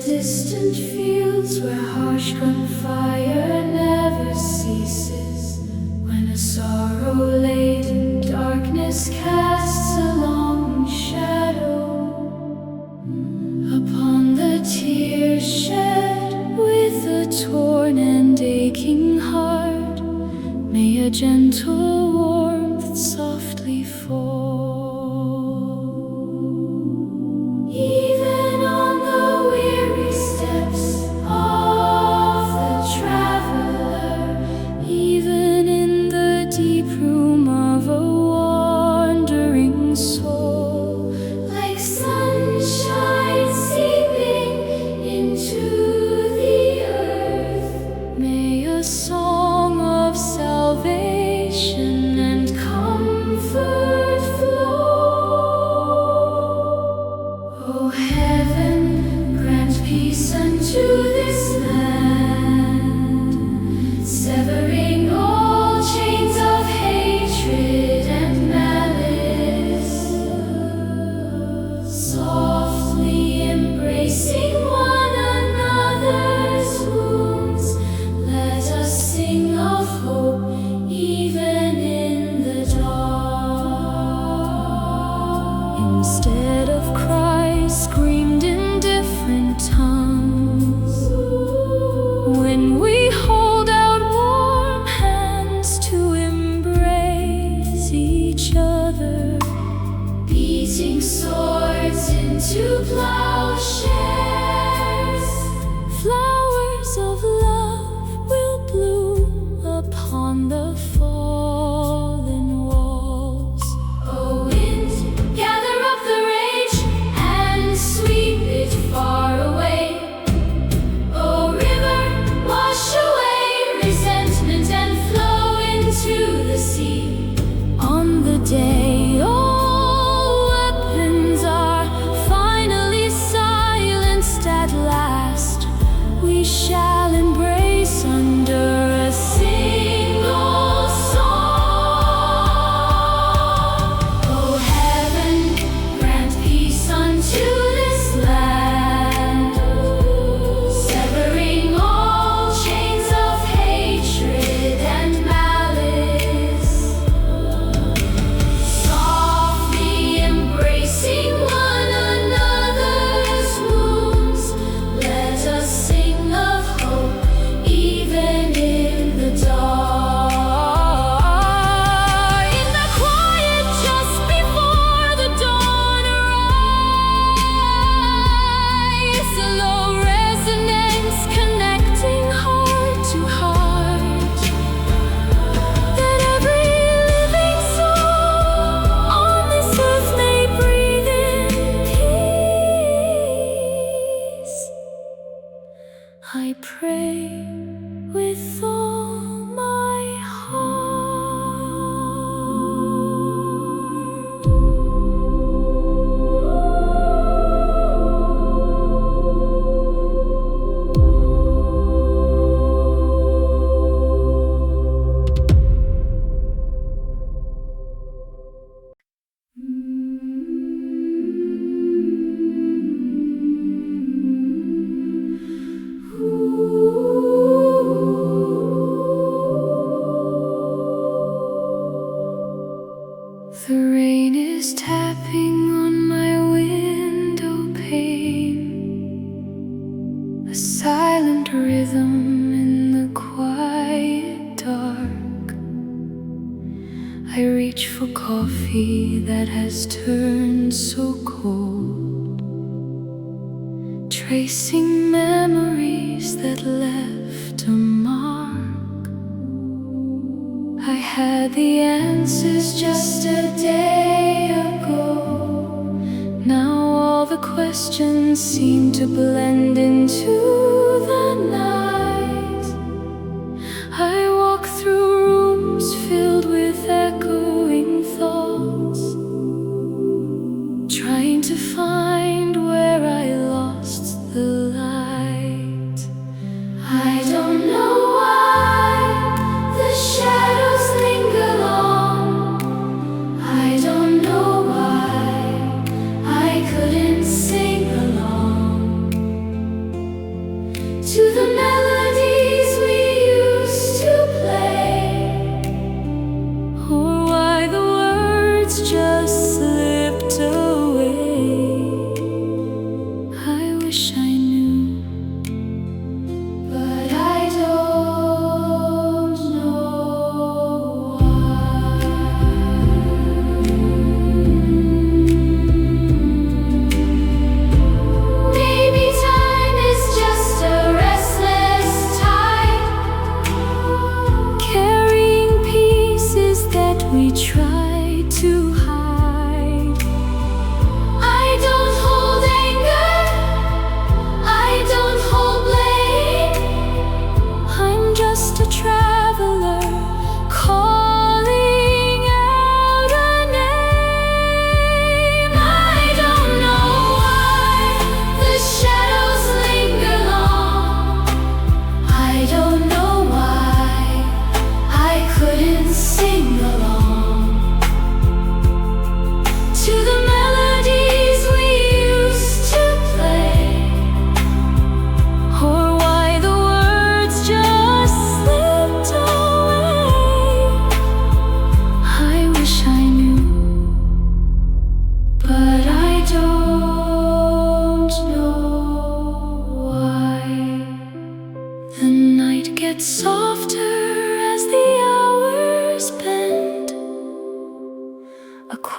Distant fields where harsh gunfire never ceases, when a sorrow-laden darkness casts a long shadow upon the tears shed with a torn and aching heart, may a gentle warmth softly fall. Even on the weary steps of the traveler, even in the deep room of a wandering soul, like sunshine seeping into the earth, may a song of salvation and comfort flow. O heaven, grant peace unto this land, severing all chains of hatred and malice, softly embracing one another's wounds. Let us sing of hope even in the dark. Instead of cries screamed in different tongues, when we hold out warm hands to embrace each other, beating swords into plowshares, flowers of love will bloom upon the fallen walls. O wind, gather up the rage and sweep it far away. O river, wash away resentment and flow into the sea. On the day all weapons are finally silenced at last, we shall embrace under a single song. O heaven, grant peace unto this land, severing all chains of hatred and malice, softly embracing one another's wounds. Let us sing of hope even in the dark. In the quiet just before the dawn arise, a low resonance connecting heart to heart, that every living soul on this earth may breathe in peace. I pray with all my heart. The rain is tapping on my window pane, a silent rhythm in the quiet dark. I reach for coffee that has turned so cold, tracing memories that left a mark. I had the answers just a day ago. Now all the questions seem to blend into the night. I walk through rooms filled with echoing thoughts, trying to find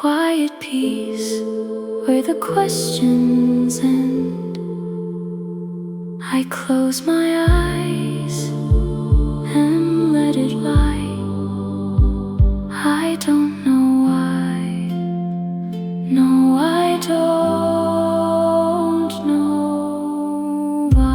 quiet peace where the questions end. I close my eyes and let it lie. I don't know why. No, I don't know why.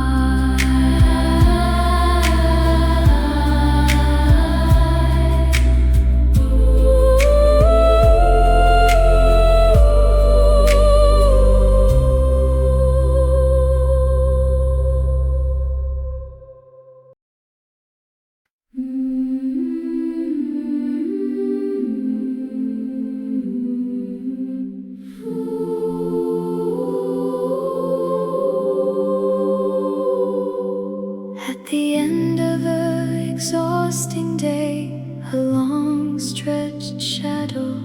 At the end of an exhausting day, a long stretched shadow,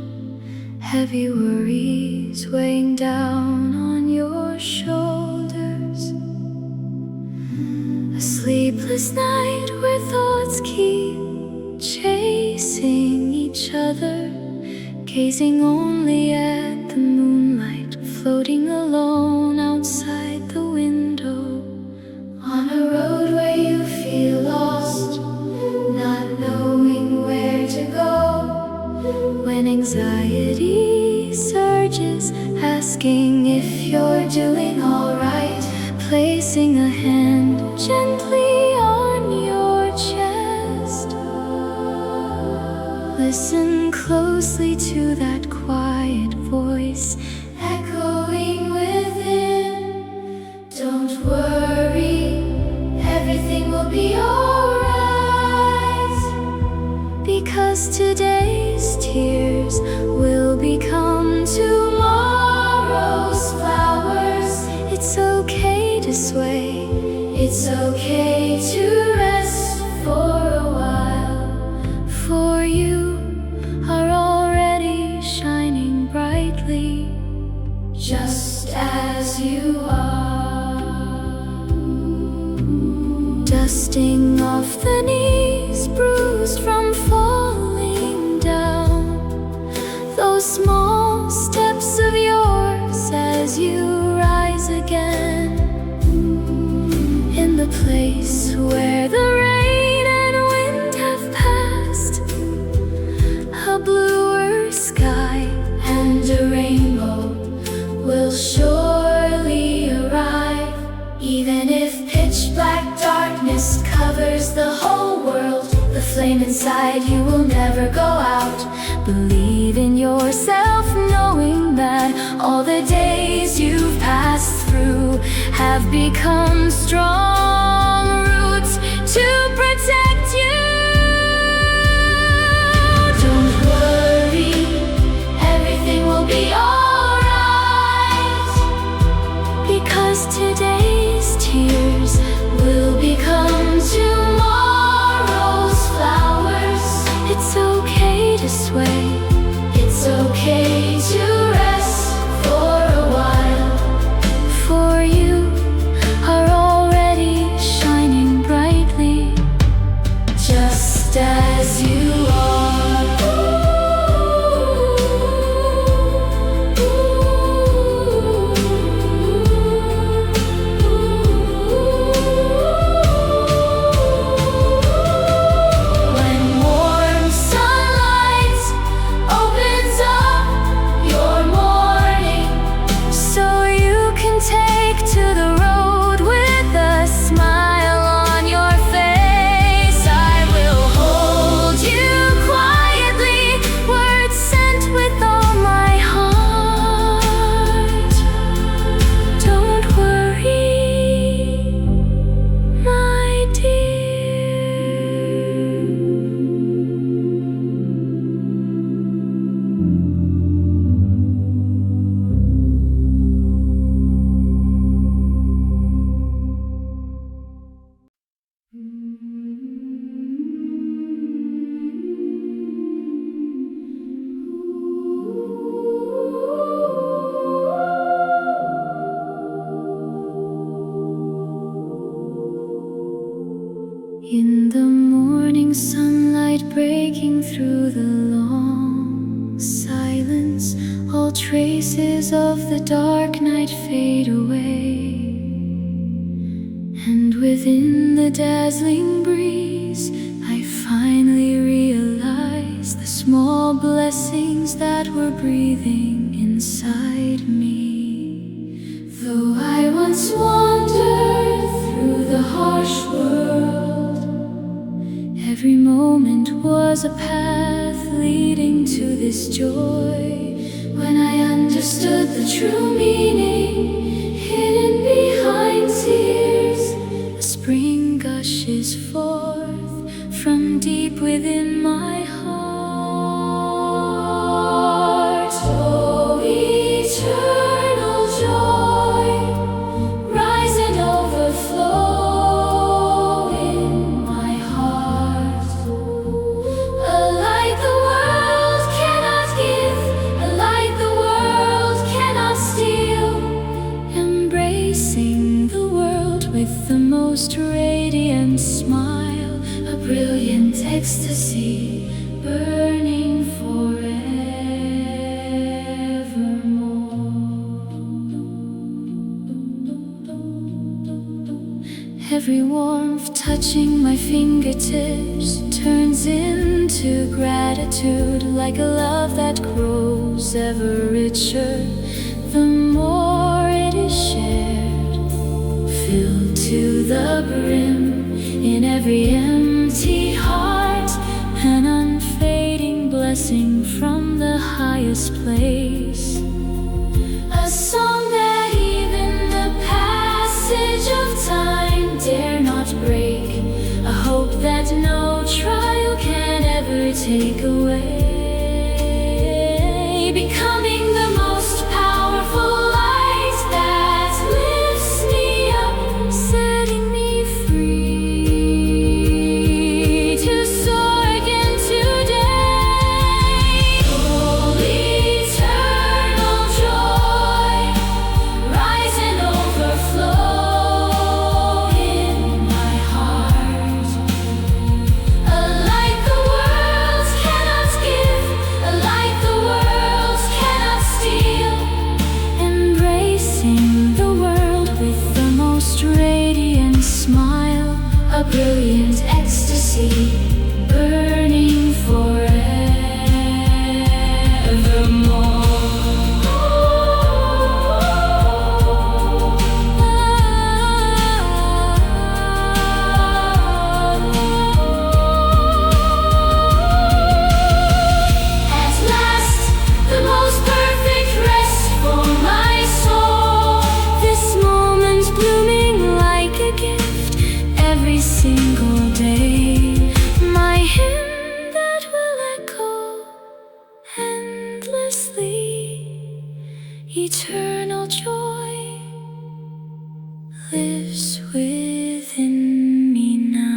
heavy worries weighing down on your shoulders. A sleepless night where thoughts keep chasing each other, gazing only at the moonlight, floating alone outside the window. On a road where you feel lost, not knowing where to go, when anxiety surges, asking if you're doing alright, placing a hand gently on your chest. Listen closely to that quiet voice echoing within. Don't worry, everything will be alright, because today's tears will become tomorrow's flowers. It's okay to sway, it's okay to rest for a while, for you are already shining brightly, just as you are. Dusting off the knees, bruised from falling down, those small steps of yours as you rise again, in the place where the rain and wind have passed, a bluer sky and a rainbow will surely arrive. Even if pitch black darkness covers the whole world, the flame inside you will never go out. Believe in yourself, knowing that all the days you've passed through have become strong roots to protect you. Don't worry, everything will be alright, because today's tears will become tomorrow's flowers. It's okay to sway, it's okay to rest for a while, for you are already shining brightly, just as you are. When warm sunlight opens up shadows of the dark night fade away, and within the dazzling breeze I finally realize the small blessings that were breathing inside me. Though I once wandered through the harsh world, every moment was a path leading to this joy. When I understood the true meaning hidden behind tears, a spring gushes forth from deep within my heart. Oh, eternal joy, rise and overflow in my heart. A light the world cannot give, a light the world cannot steal, embracing the world with the most radiant smile, a brilliant ecstasy burning forevermore. Every warmth touching my fingertips turns into gratitude, like a love that grows ever richer the more it is shared, filled to the brim in every empty heart, an unfading blessing from the highest place, a song that even the passage of time dare not break, a hope that no trial can ever take away, becoming the most powerful light that lifts me up, setting me free to soar again today. Oh, eternal joy, rise and overflow in my heart. A light the world cannot give, a light the world cannot steal, embracing the world with the most radiant smile, a brilliant ecstasy burning At last, the most perfect rest for my soul, this moment blooming like a gift every single day, my hymn that will echo endlessly, eternal joy lives within me now.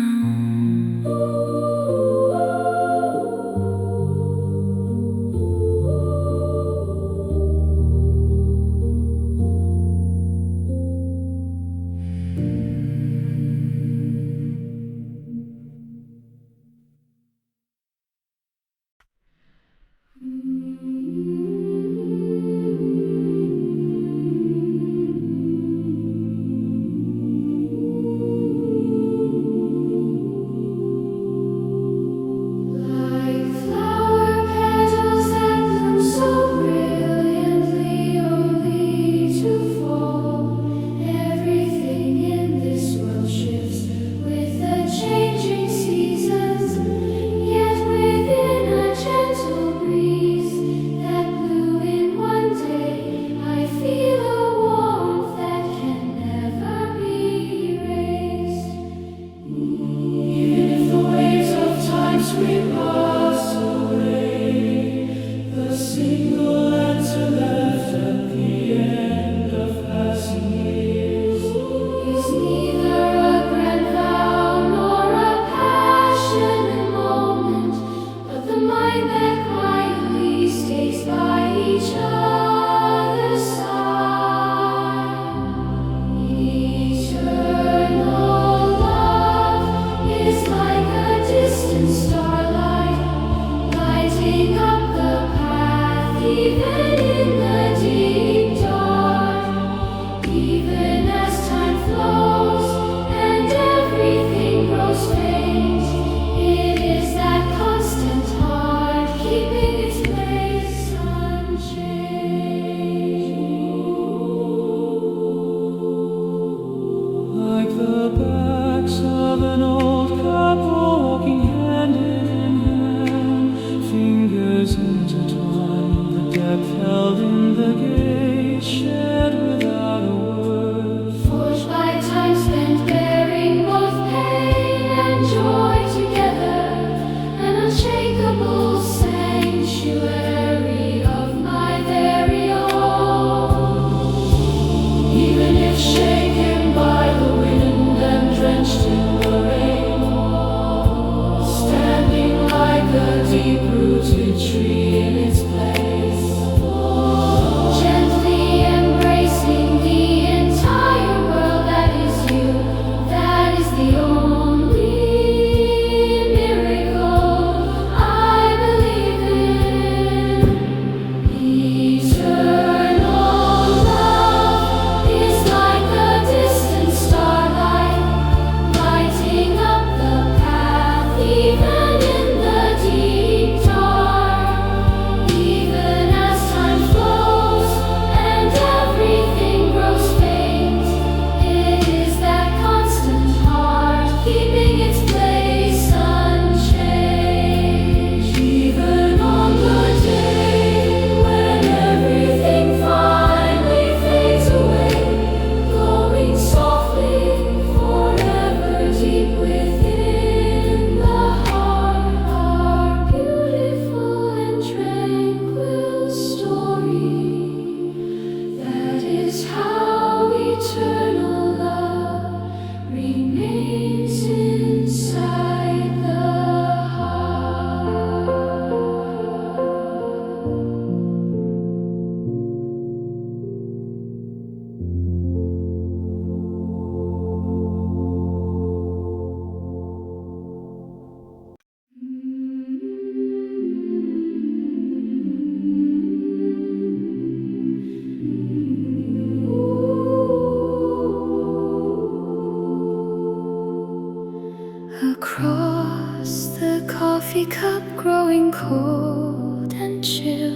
growing cold and chill.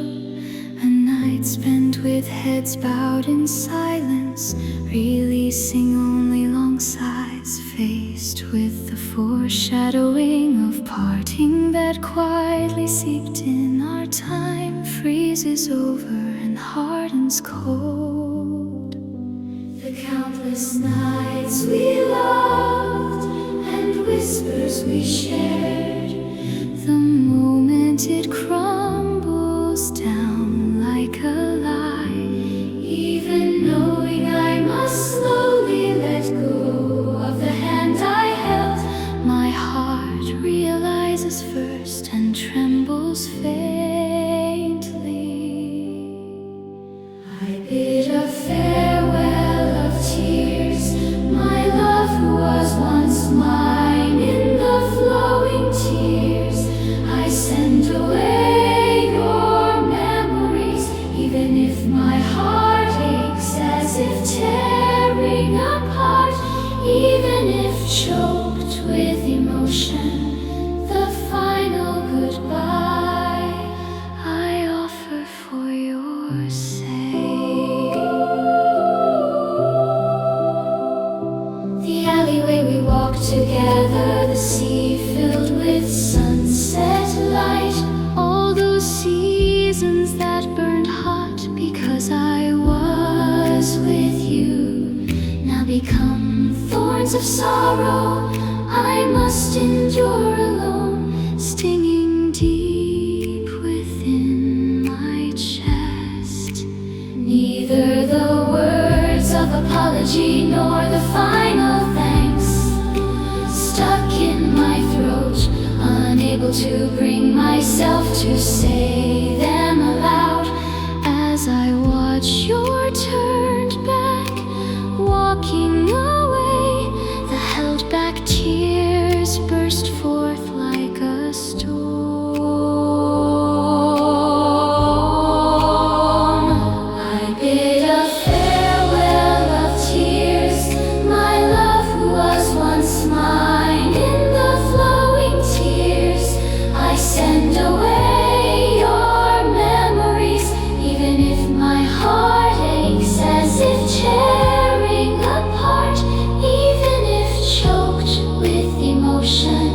A night spent with heads bowed in silence, releasing only long sighs, faced with the foreshadowing of parting that quietly seeped in. Our time freezes over and hardens cold. The countless nights we loved and whispers we shared, the moment it crumbles down like a lie. Even knowing I must slowly let go of the hand I held, my heart realizes first and trembles faintly. I bid a farewell of tears, my love who was once mine. In the flowing tears I send away your memories, even if my heart aches as if tearing apart. Even if choked with emotion, the final goodbye I offer for your sake. The alleyway we walked together, the sea filled with sunset light, all those seasons that burned hot because I was with you, now become thorns of sorrow I must endure alone, stinging deep within my chest. Neither the words of apology nor the final thanks stuck in my throat, unable to bring myself to say them aloud. As I watch your turned back, walking away, the held back tears burst forth like a storm. I bid a farewell of tears, my love who was once mine. In the flowing tears I send away your memories, even if my heart aches as if tearing apart. Even if choked with emotion,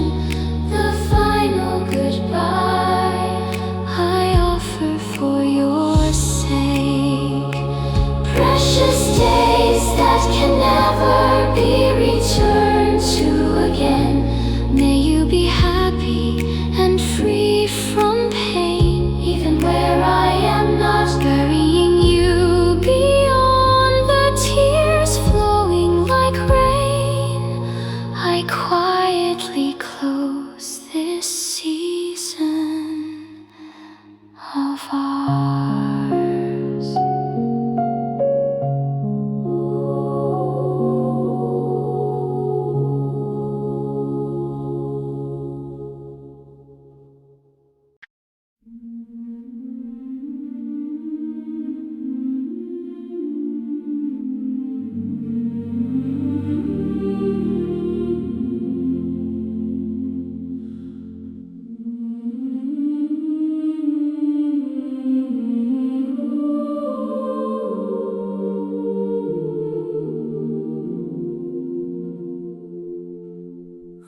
the final goodbye I offer for your sake. Precious days that can never be returned to again, may you be happy and free from pain, even where I am not, carrying you beyond the tears flowing like rain. I quietly close this season of ours.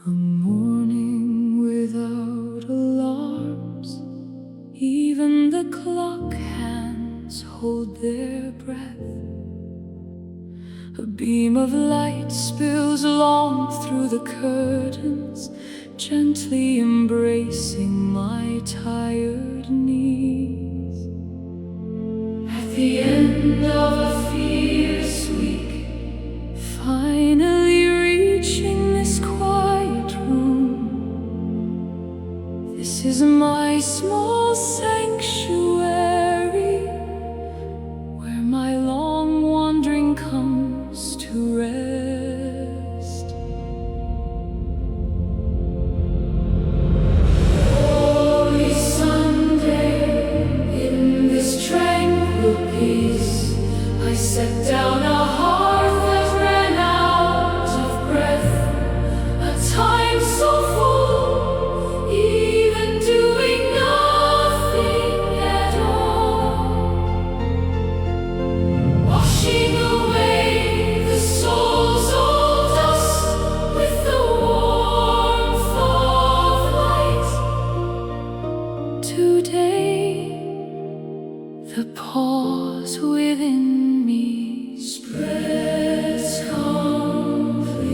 A morning without alarms, even the clock hands hold their breath. A beam of light spills along through the curtains, gently embracing my tired knees. At the end of a fierce week, finally reaching this quiet room, this is my small sanctuary, where my long wandering comes to rest. Holy Sunday, in this tranquil peace, The pause within me spreads completely.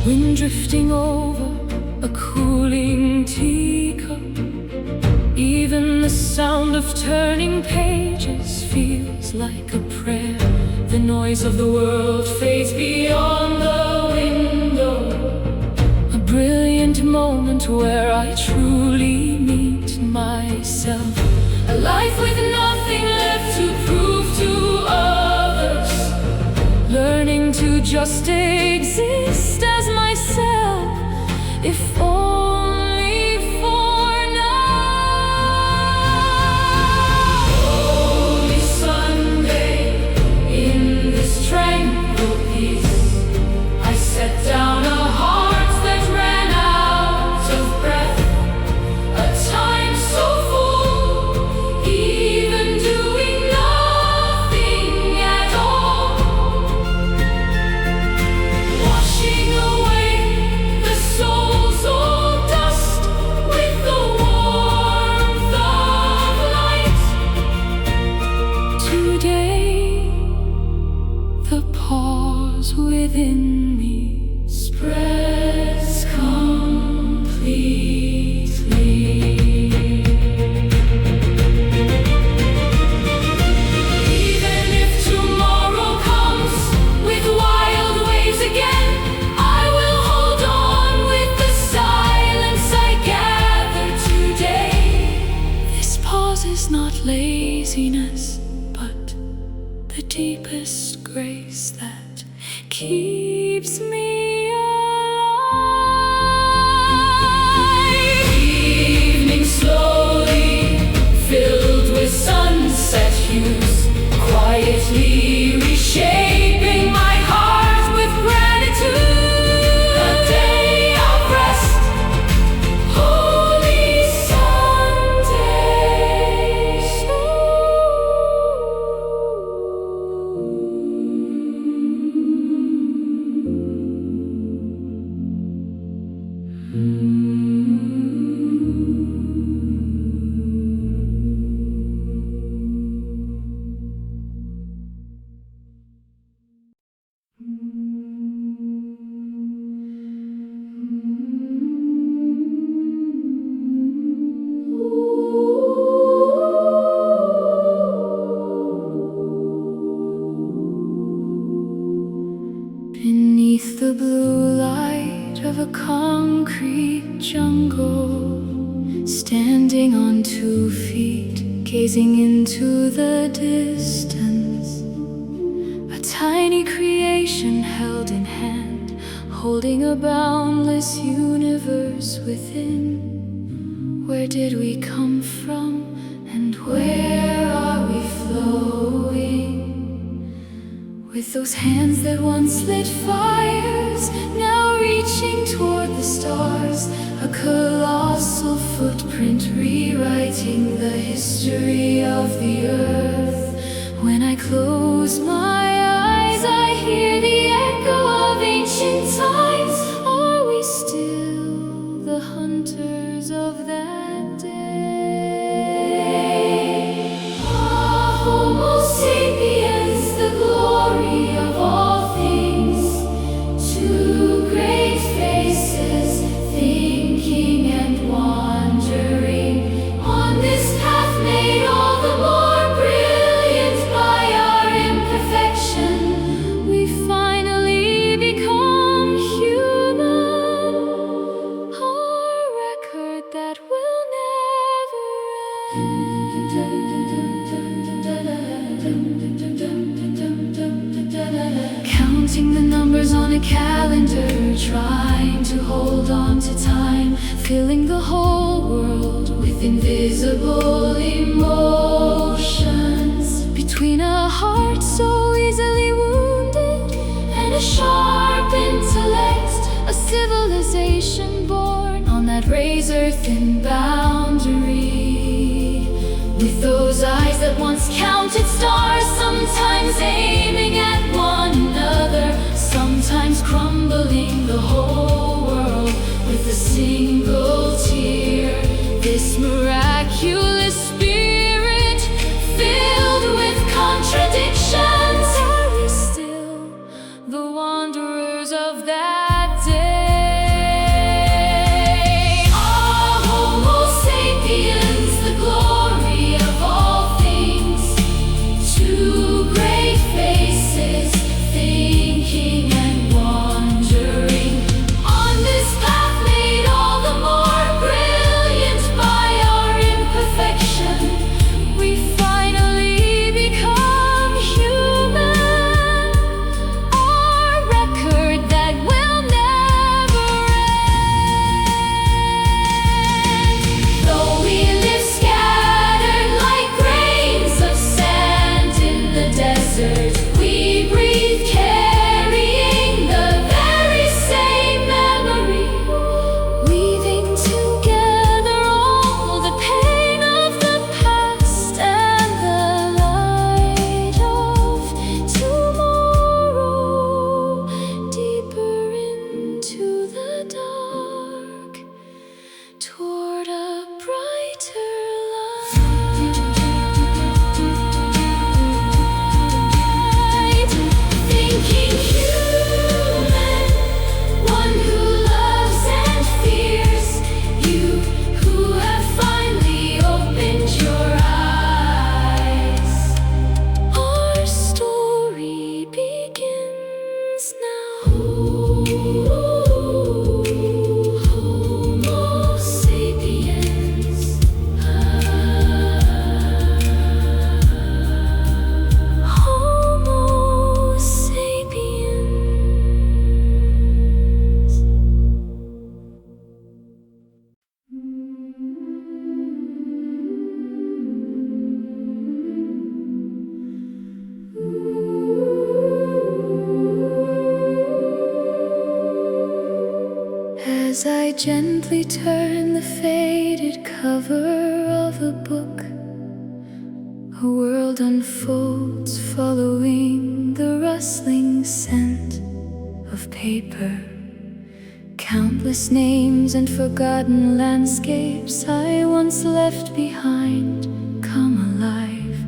Wind drifting over a cooling teacup. Even the sound of turning pages feels like a prayer. The noise of the world fades beyond the window. A brilliant moment where I truly meet myself. A life with nothing left to prove to others. Learning to just exist as myself, if only for now. Holy Sunday, in this tranquil peace, I set down a heart that ran out of breath. A time so full, even doing nothing at all. Washing away the soul's old dust with the warmth of light. Today, the pause within me spreads completely. Even if tomorrow comes with wild waves again, I will hold on with the silence I gather today. This pause is not laziness, but the deepest grace that keeps me alive. Evening slowly filled with sunset hues, quietly reshaping my heart with gratitude. A day of rest, Holy Sunday. Beneath the blue light of a concrete jungle, standing on 2 feet, gazing into the distance, a tiny creation held in hand, holding a boundless universe within. Where did we come from, and where are we flowing? With those hands that once lit fires, now reaching toward the stars, a colossal footprint rewriting the history of the earth. When I close my eyes, I hear the echo of ancient times. Are we still the hunters of that day? Ah, Homo Sapiens, the glory of all things. 2 great faces, thinking and wandering on this path made all the more brilliant by our imperfection. We finally become human, our record that will never end. Counting the numbers on a calendar, trying to hold on to time, filling the whole world with invisible emotions. Between a heart so easily wounded and a sharp intellect, a civilization born on that razor-thin boundary. With those eyes that once counted stars, sometimes aiming at one another, sometimes crumbling the whole world with a single As I gently turn the faded cover of a book, a world unfolds following the rustling scent of paper. Countless names and forgotten landscapes I once left behind come alive,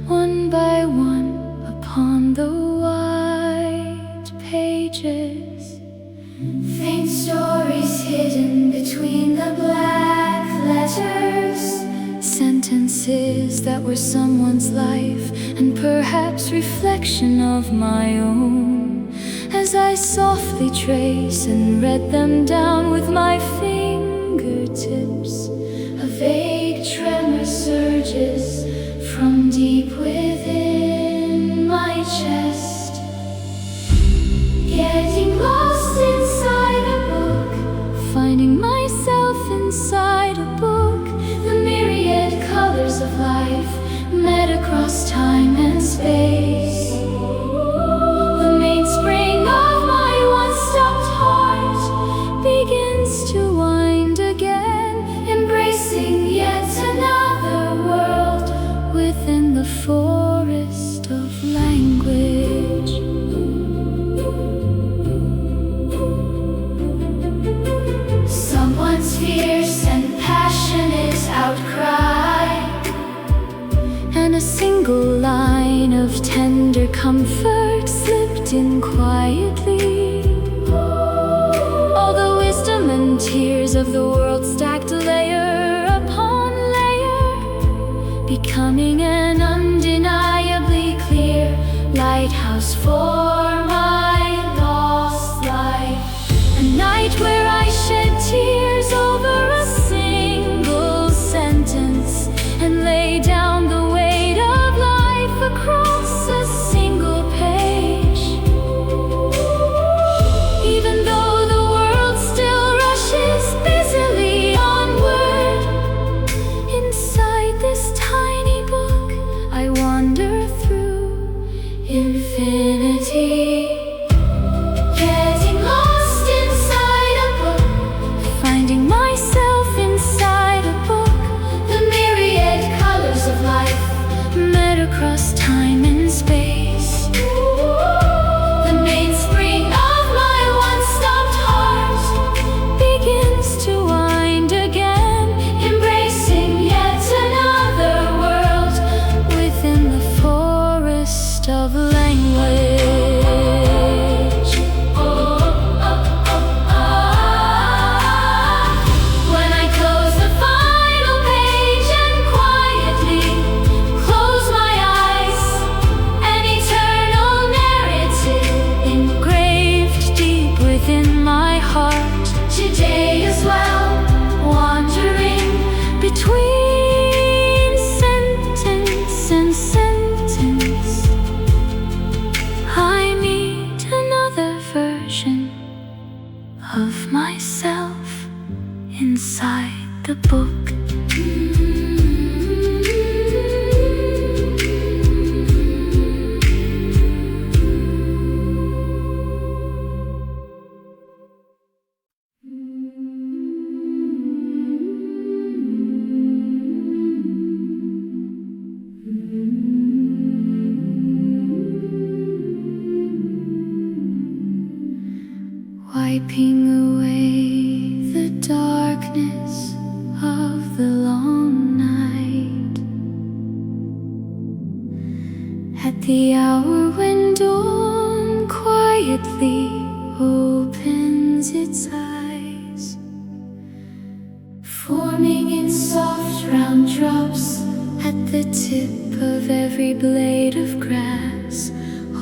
one by one upon the white pages. Faint stories hidden between the black letters, sentences that were someone's life and perhaps reflection of my own. As I softly trace and read them down with my fingertips, a vague tremor surges from deep within my chest. Getting lost inside a book, finding myself inside a book. The myriad colors of life met across time and space. The mainspring of my once-stopped heart begins to wind again, embracing yet another world within the forest of language. Someone's fierce and passionate outcry, and a single line of tender comfort slipped in quietly. All the wisdom and tears of the world stacked layer upon layer, becoming an undeniably clear lighthouse for my lost life. A night where I shed tears over a single sentence and lay down the weight of life across a single page. Even though the world still rushes busily onward, inside this tiny book I wander through infinity. Getting lost inside a book, finding myself inside a book. The myriad colors of life met across time and space. The mainspring of my once-stopped heart begins to wind again, embracing yet another world within the forest of language. When I close the final page and quietly close my eyes, an eternal narrative engraved deep within my heart. Today as well, wandering between sentence and sentence, I meet another version of myself inside the book. Wiping away the darkness of the long night, at the hour when dawn quietly opens its eyes, forming in soft round drops at the tip of every blade of grass,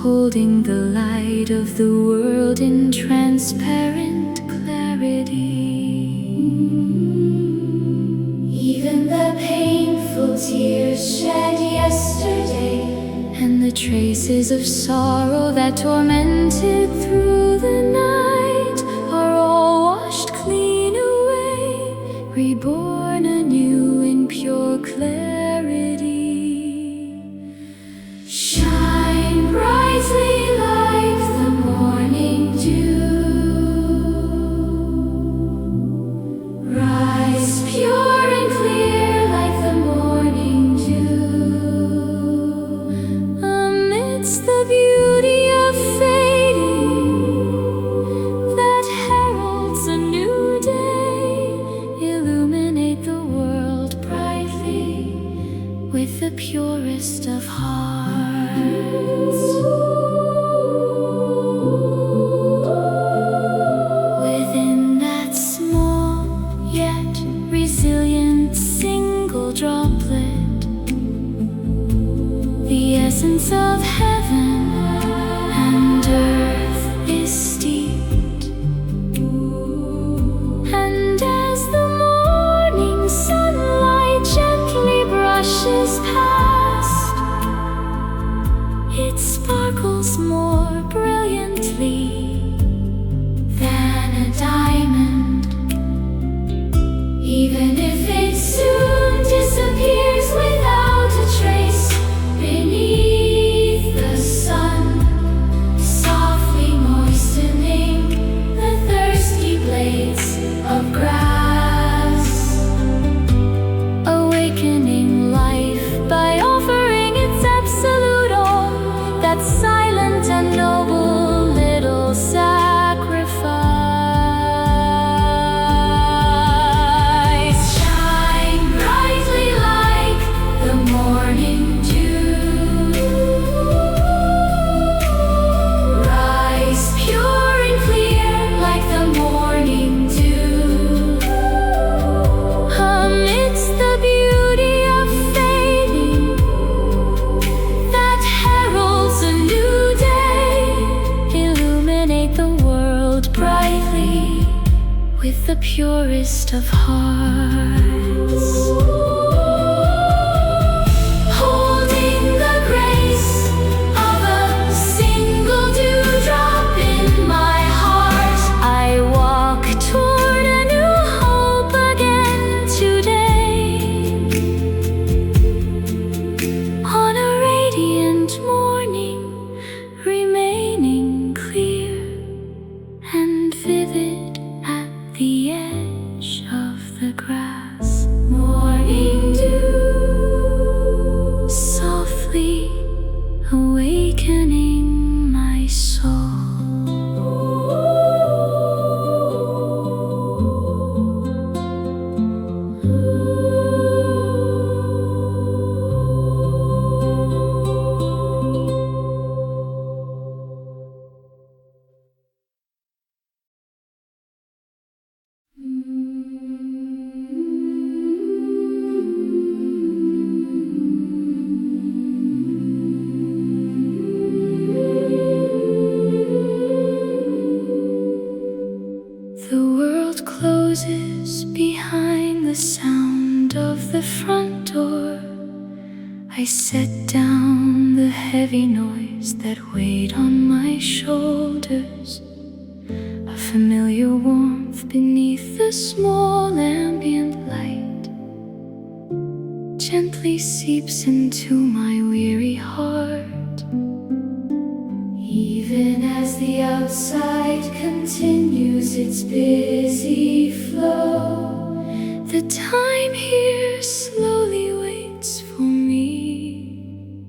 holding the light of the world in transparent clarity. Even the painful tears shed yesterday and the traces of sorrow that tormented through the night are all washed clean away, reborn anew in pure clarity. Shine brightly like the morning dew. with the purest of hearts. Holding the grace of a single dewdrop in my heart, I walk toward a new hope again today. On a radiant morning, remaining clear and vivid at the edge of the grass. Morning dew, softly awakening my soul. The world closes behind the sound of the front door. I set down the heavy noise that weighed on my shoulders. A familiar warmth beneath the small ambient light gently seeps into my weary heart. Even as the outside continues its busy flow, the time here slowly waits for me.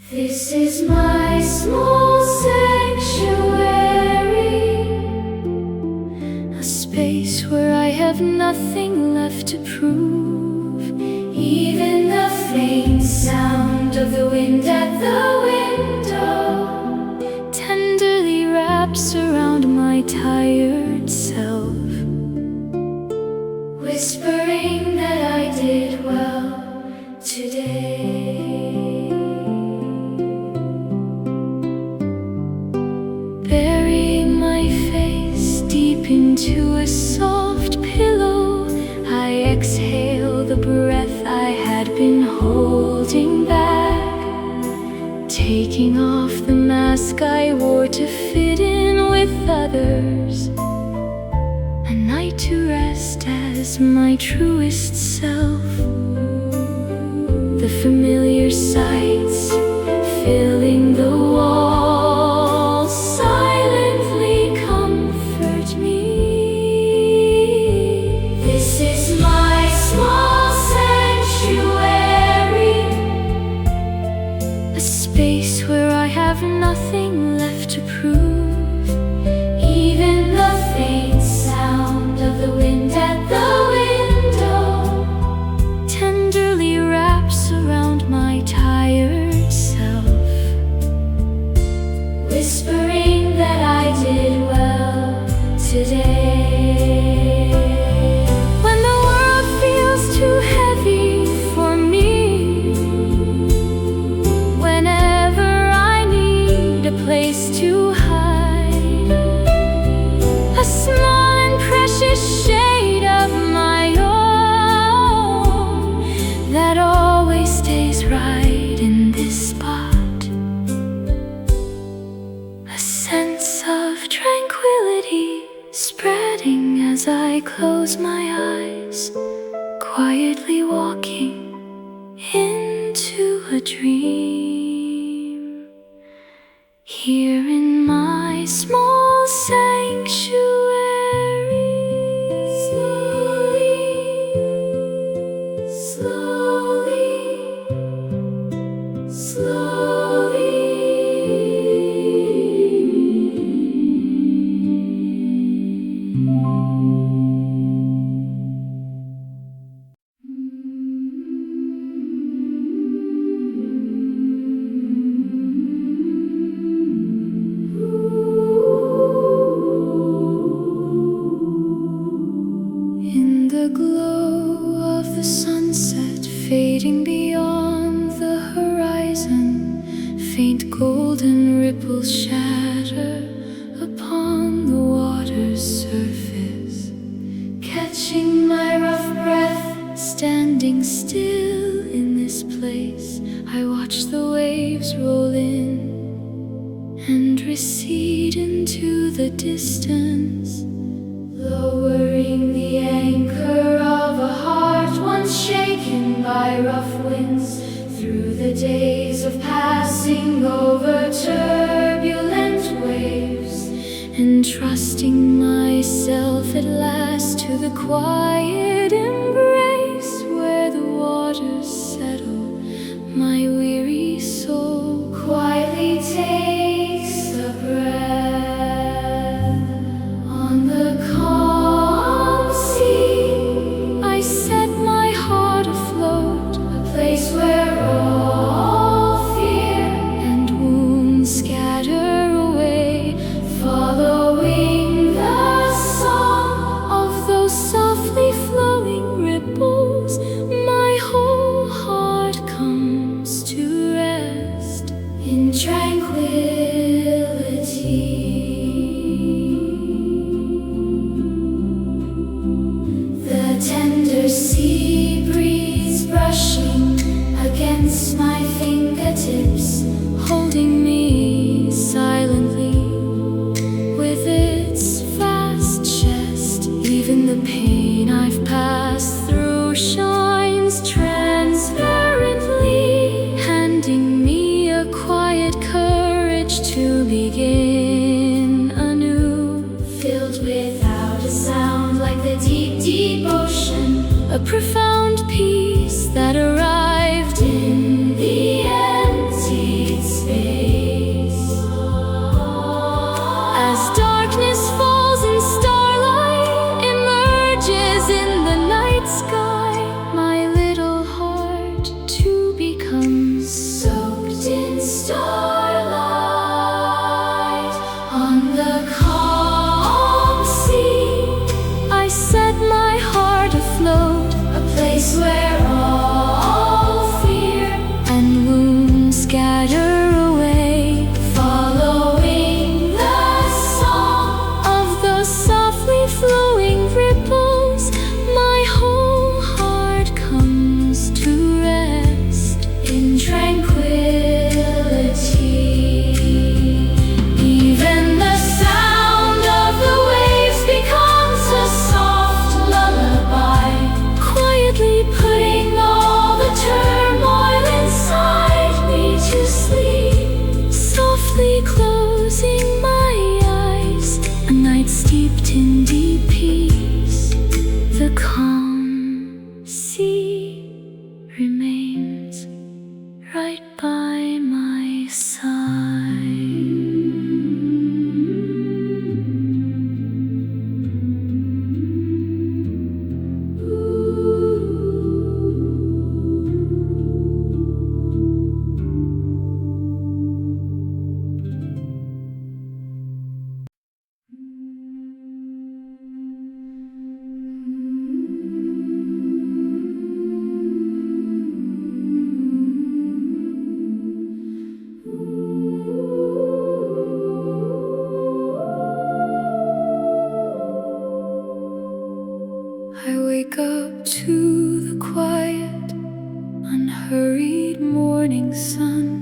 This is my small sanctuary, a space where I have nothing left to prove. Even the faint sound of the wind at the window tenderly wraps around my tired self, whispering that I did well today. Burying my face deep into a soft pillow, I exhale the breath I had been holding back, taking off the mask I wore to fit in with others, a night to rest as my truest self. The familiar sights filling the walls silently comfort me. This is my small sanctuary, a space where I have nothing left to prove. Even the faint sound of the wind at the window tenderly wraps around my tired self, whispering that I did well today. When the world feels too heavy for me, whenever I need a place to hide, a small and precious shade of my own that always stays right in this spot. A sense of tranquility spreading as I close my eyes, quietly walking into a dream. Here in my small sanctuary, slowly, slowly, slowly. In the glow of the sunset fading beyond the horizon, faint golden ripples shatter upon the water's surface. Standing still in this place, I watch the waves roll in and recede into the distance, lowering the anchor of a heart once shaken by rough winds. Through the days of passing over turbulent waves, entrusting myself at last to the quiet embrace where the waters settle, my weary soul quietly takes a breath. On the calm sea, I set my heart afloat, a place where all fear and wounds scatter away, following the song of those softly flowing ripples. My whole heart comes to rest in tranquility. The tender sea breeze brushing against my fingertips, holding me silently with its vast chest. Even the pain I've passed through shines transparently, handing me a quiet courage to begin anew. Filled without a sound like the deep, deep ocean, a profound peace that arrived in the emptied space. As darkness falls and starlight emerges in the night sky, my little heart too becomes soaked in starlight. On the calm sea, I set my heart afloat, a place where all fear and wounds scatter away, following the song of those softly flowing ripples. My whole heart comes to rest in tranquility. Even the sound of the waves becomes a soft lullaby, quietly putting all the turmoil inside me to sleep, softly closing my eyes, a night steeped in deep peace. The calm sea remains right by my side. I wake up to the quiet, unhurried morning sun,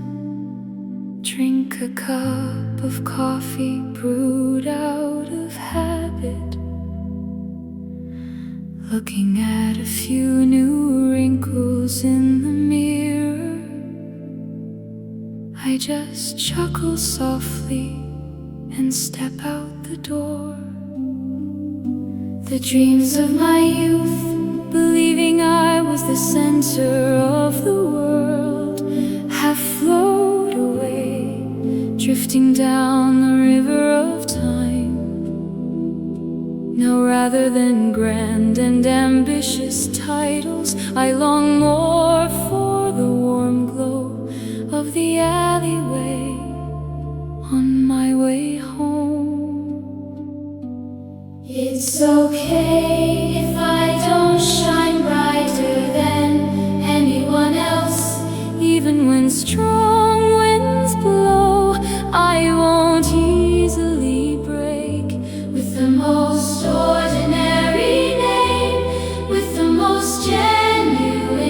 drink a cup of coffee brewed out of habit, looking at a few new wrinkles in the mirror. I just chuckle softly and step out the door. The dreams of my youth, believing I was the center of the world, have flowed away, drifting down the river of time. Now rather than grand and ambitious titles, I long more for the warm glow of the alleyway on my way home. It's okay if I don't shine brighter than anyone else. Even when strong winds blow, I won't easily break with the most ordinary name, with the most genuine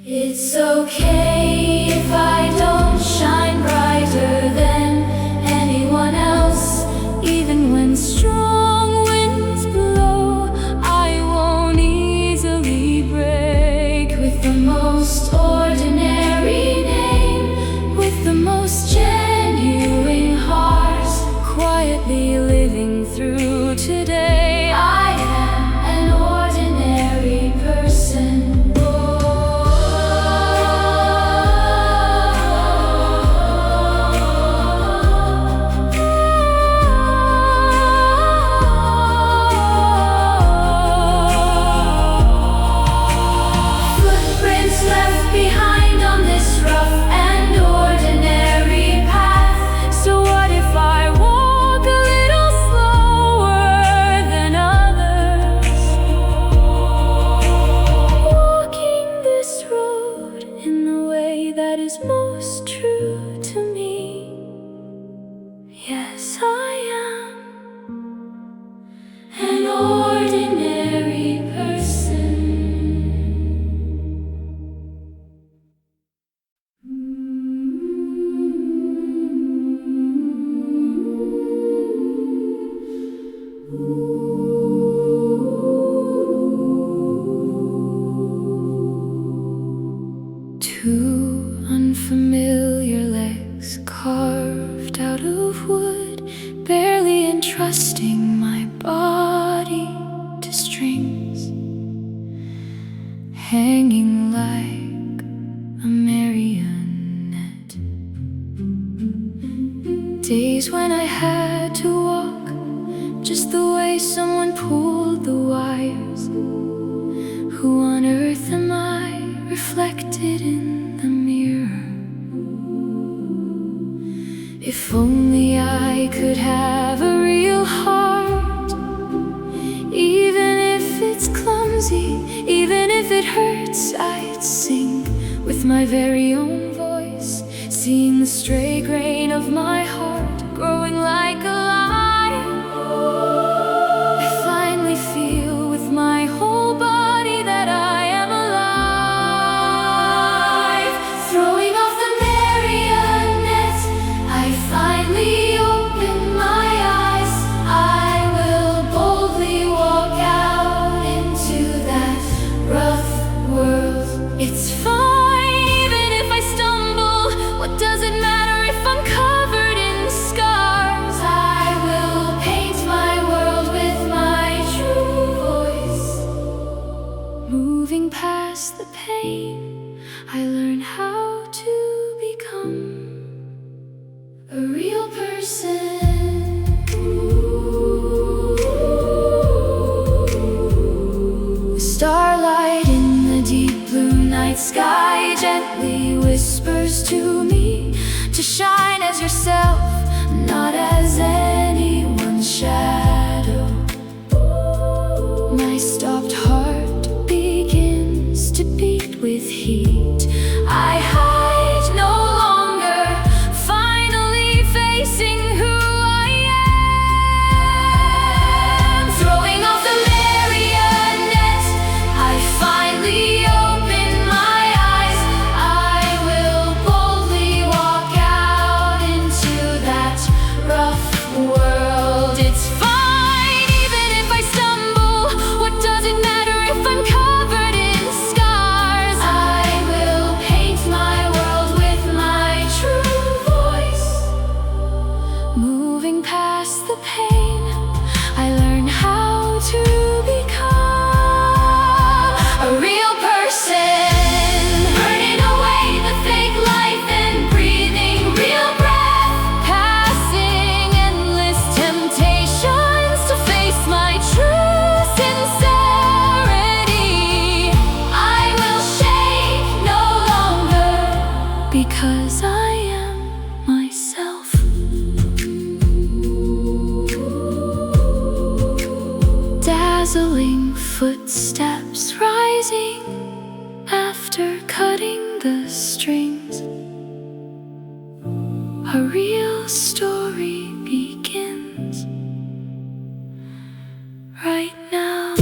It's okay if I don't shine brighter than anyone else. Even when strong winds blow, I won't easily break. With the most ordinary name, with the most genuine heart, quietly living through today, I am an ordinary person. That is most true to me. Yes, I am an ordinary person. Two unfamiliar legs carved out of wood, barely entrusting my body to strings, hanging like a marionette. Days when I had to walk just the way someone pulled the wires. Who on earth am I, reflected in the mirror? If only I could have a real heart, even if it's clumsy, even if it hurts, I'd sing with my very own voice, seeing the stray grain of my heart growing like a lion. I finally feel with my whole body that I am alive. Throwing off the marionette, I finally open my eyes. I will boldly walk out into that rough world. It's fine even if I stumble. What does it matter if I'm covered in scars? I will paint my world with my true voice. Moving past the pain, I learn how to become a real person. Starlight in the deep blue night sky gently whispers to me to shine as yourself, not as anyone's shadow. My stopped heart begins to beat with heat. I hide no longer, finally facing who I am. Throwing off the marionette, I finally open my eyes. I will boldly walk out into that rough world. It's fine even if I stumble. What does it matter if I'm covered in scars? I will paint my world with my true voice. Moving past the pain, I learn how to become a real person. Burning away the fake life and breathing real breath. Passing endless temptations to face my true sincerity. I will shake no longer because I am myself. Dazzling footsteps rising after cutting the strings. A real story begins right now.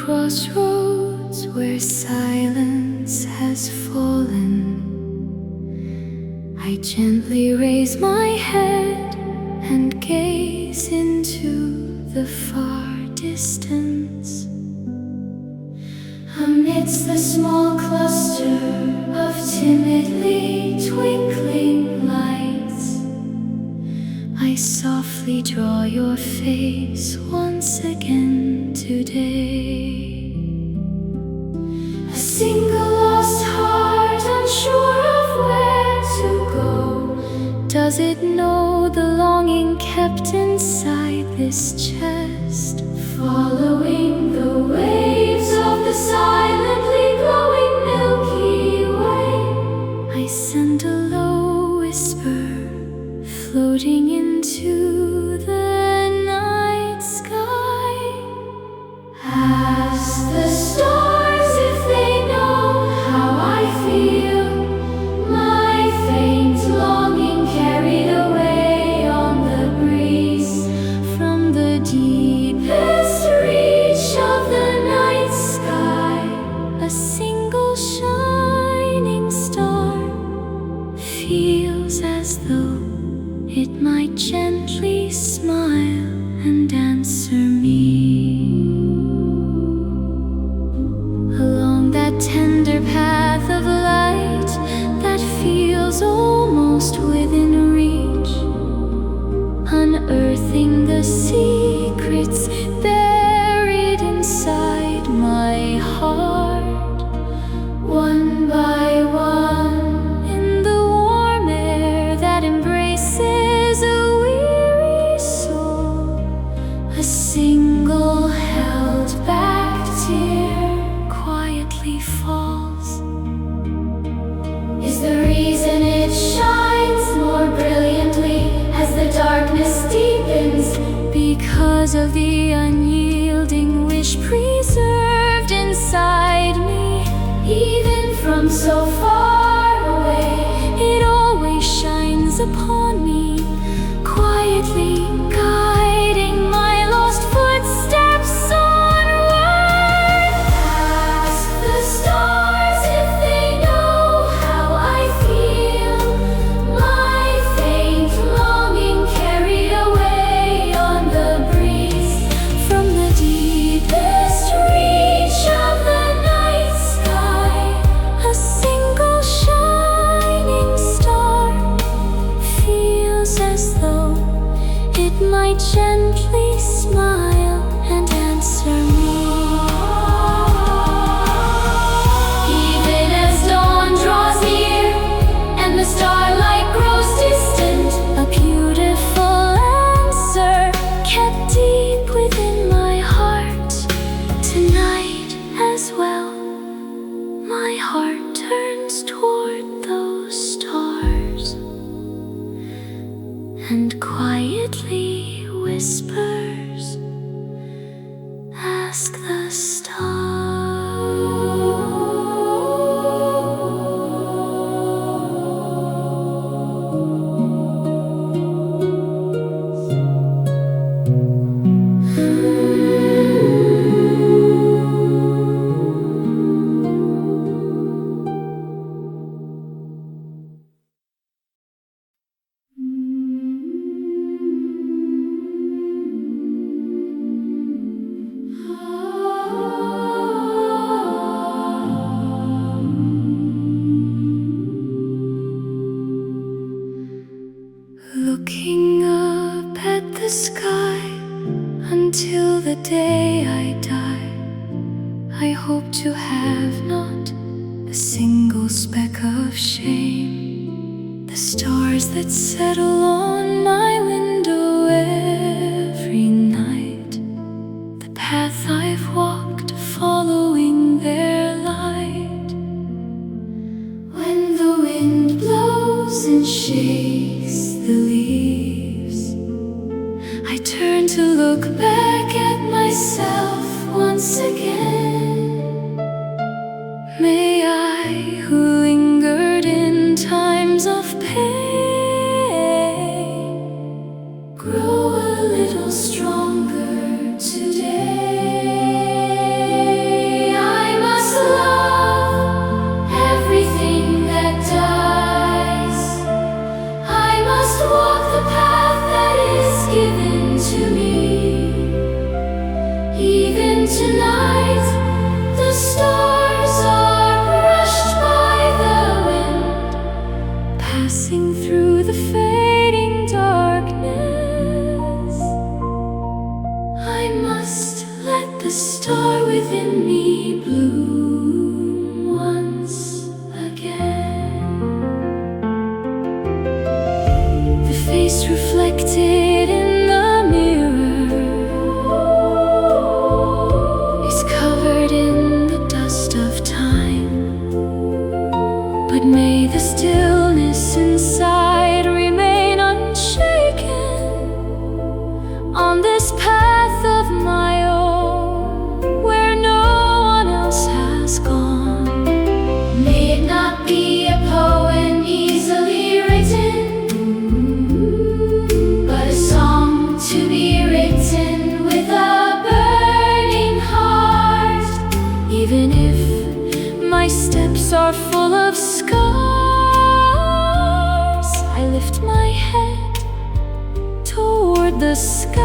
crossroads where silence has fallen, I gently raise my head and gaze into the far distance. Amidst the small cluster of timidly twinkling lights, I softly draw your face once again today. A single lost heart, unsure of where to go. Does it know the longing kept inside this chest? Following the waves of the silently glowing Milky Way, I send a low whisper floating into the night sky. Ask the stars if they know how I feel, my faint longing carried away on the breeze from the deepest reach of the night sky. A single shining star feels as though it might gently smile and answer me. Along that tender path of light that feels almost within reach, unearthing the secrets buried inside my heart. One by one, in the warm air that embraces a weary soul, a single held back tear quietly falls. Is the reason it shines more brilliantly as the darkness deepens because of the unyielding wish preserved inside me? Even from so far away, it always shines upon me, quietly guiding my lost footsteps onward. Ask the stars if they know how I feel, my faint longing carried away on the breeze from the deepest reach of the night sky. A single shining star feels as though it might gently smile and answer me. Even as dawn draws near and the starlight grows distant, a beautiful answer kept deep within my heart. Tonight as well, my heart turns toward those stars and quietly whispers, ask the stars. Looking up at the sky until the day I die, I hope to have not a single speck of shame. The stars that settle on my window every night, the path I've walked following their light. When the wind blows and shakes the leaves, I turn to look back at myself once again. May I, who lingered in times of pain, grow a little stronger today. are full of scars. I lift my head toward the sky.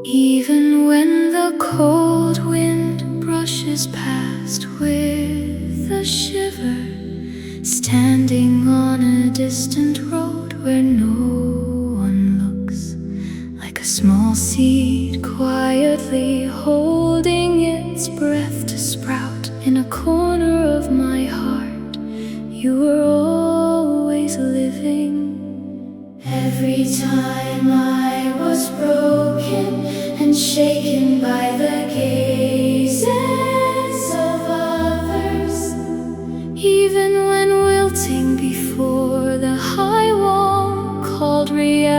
Even when the cold wind brushes past with a shiver, standing on a distant road where no one looks, like a small seed quietly holding its breath to sprout in a corner of my heart, you were always living. Every time I was broken and shaken by the gazes of others, even when wilting before the high wall called reality,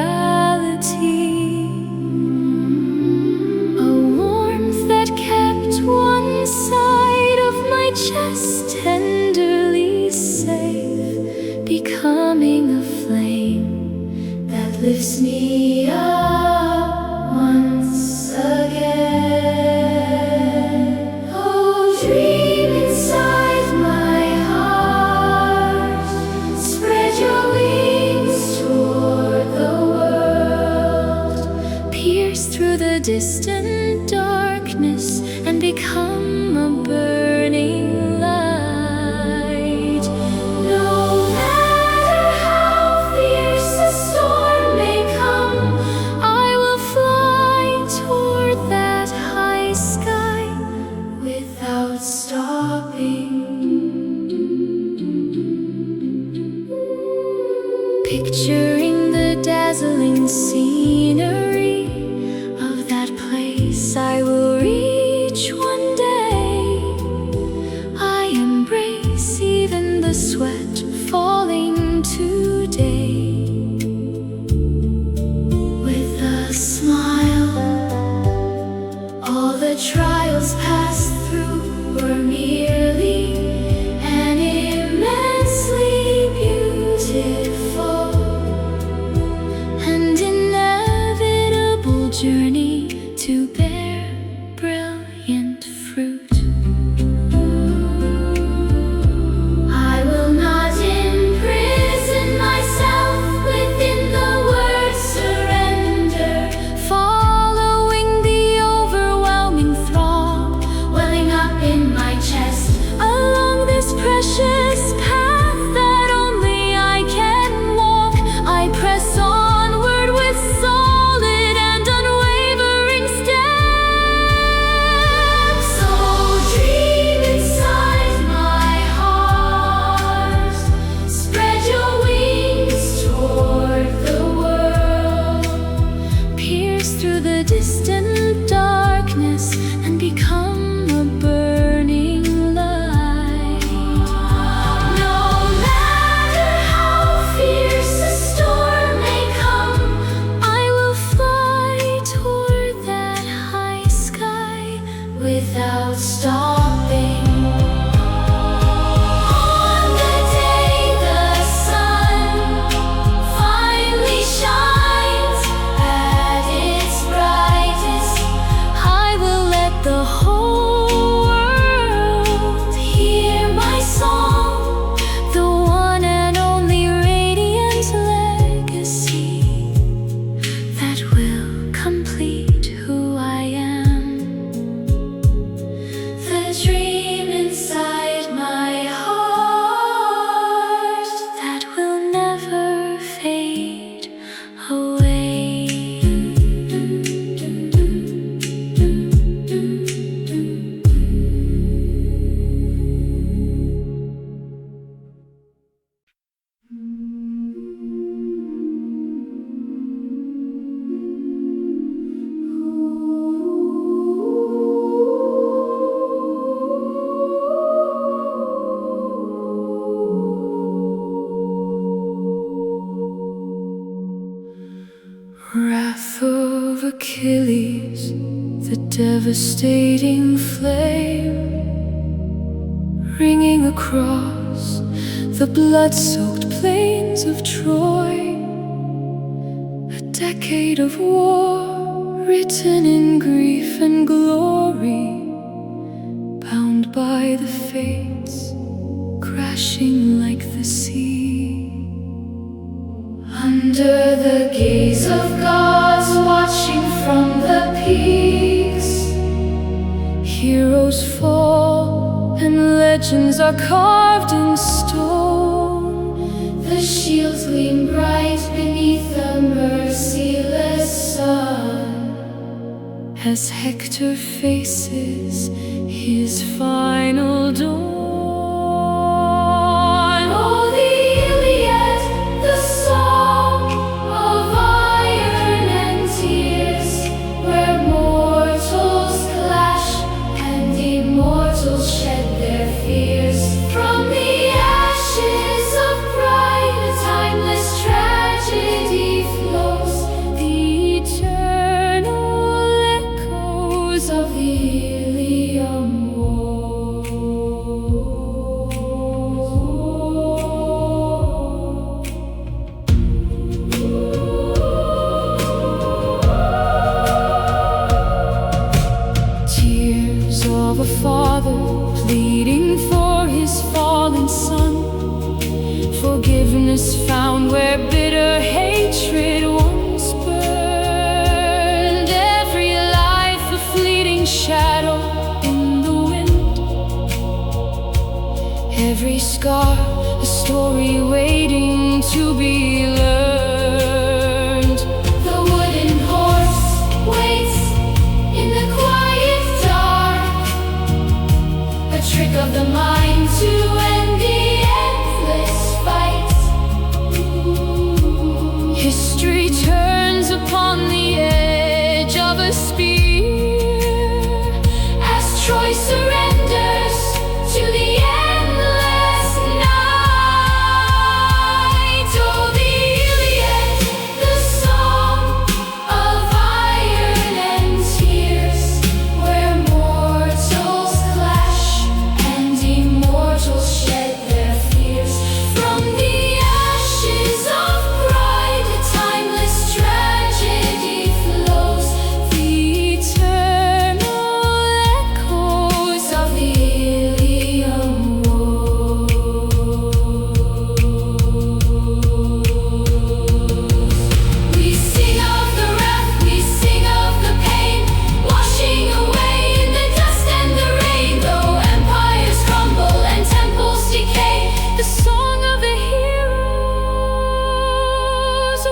a warmth that kept one side of my chest tenderly safe, becoming a flame that lifts me up once again. Oh, dream inside my heart, spread your wings toward the world, pierce through the distant darkness and become a burning light. No matter how fierce a storm may come, I will fly toward that high sky without stopping. Picturing the dazzling scenery of that place I will reach one day, I embrace even the sweat falling today. With a smile, all the trials passed through were merely and immensely beautiful and inevitable. Wrath of Achilles, the devastating flame, ringing across the blood-soaked plains of Troy. A decade of war, written in grief and glory, bound by the fates, crashing like the sea. Under the gaze of gods watching from the peaks, heroes fall and legends are carved in stone. The shields gleam bright beneath the merciless sun, as Hector faces his final dawn. Oh, the Iliad, the song of iron and tears, where mortals clash and immortals shed their fears. From the ashes of pride, a timeless tragedy flows, the eternal echoes of the Iliad. Of a father pleading for his fallen son, forgiveness found where bitter hatred once burned. Every life a fleeting shadow in the wind, every scar a story waiting to be learned. The wooden horse waits in the quiet dark, a trick of the mind to end the endless fight. History turns upon the edge of a spear, as Troy surrenders to the endless night. Oh, the Iliad, the song of iron and tears, where mortals clash and immortals shed their fears. From the ashes of pride, a timeless tragedy flows, the eternal echoes of the Iliad war. We sing of the wrath, we sing of the pain, washing away in the dust and the rain. Though empires crumble and temples decay, the song of the heroes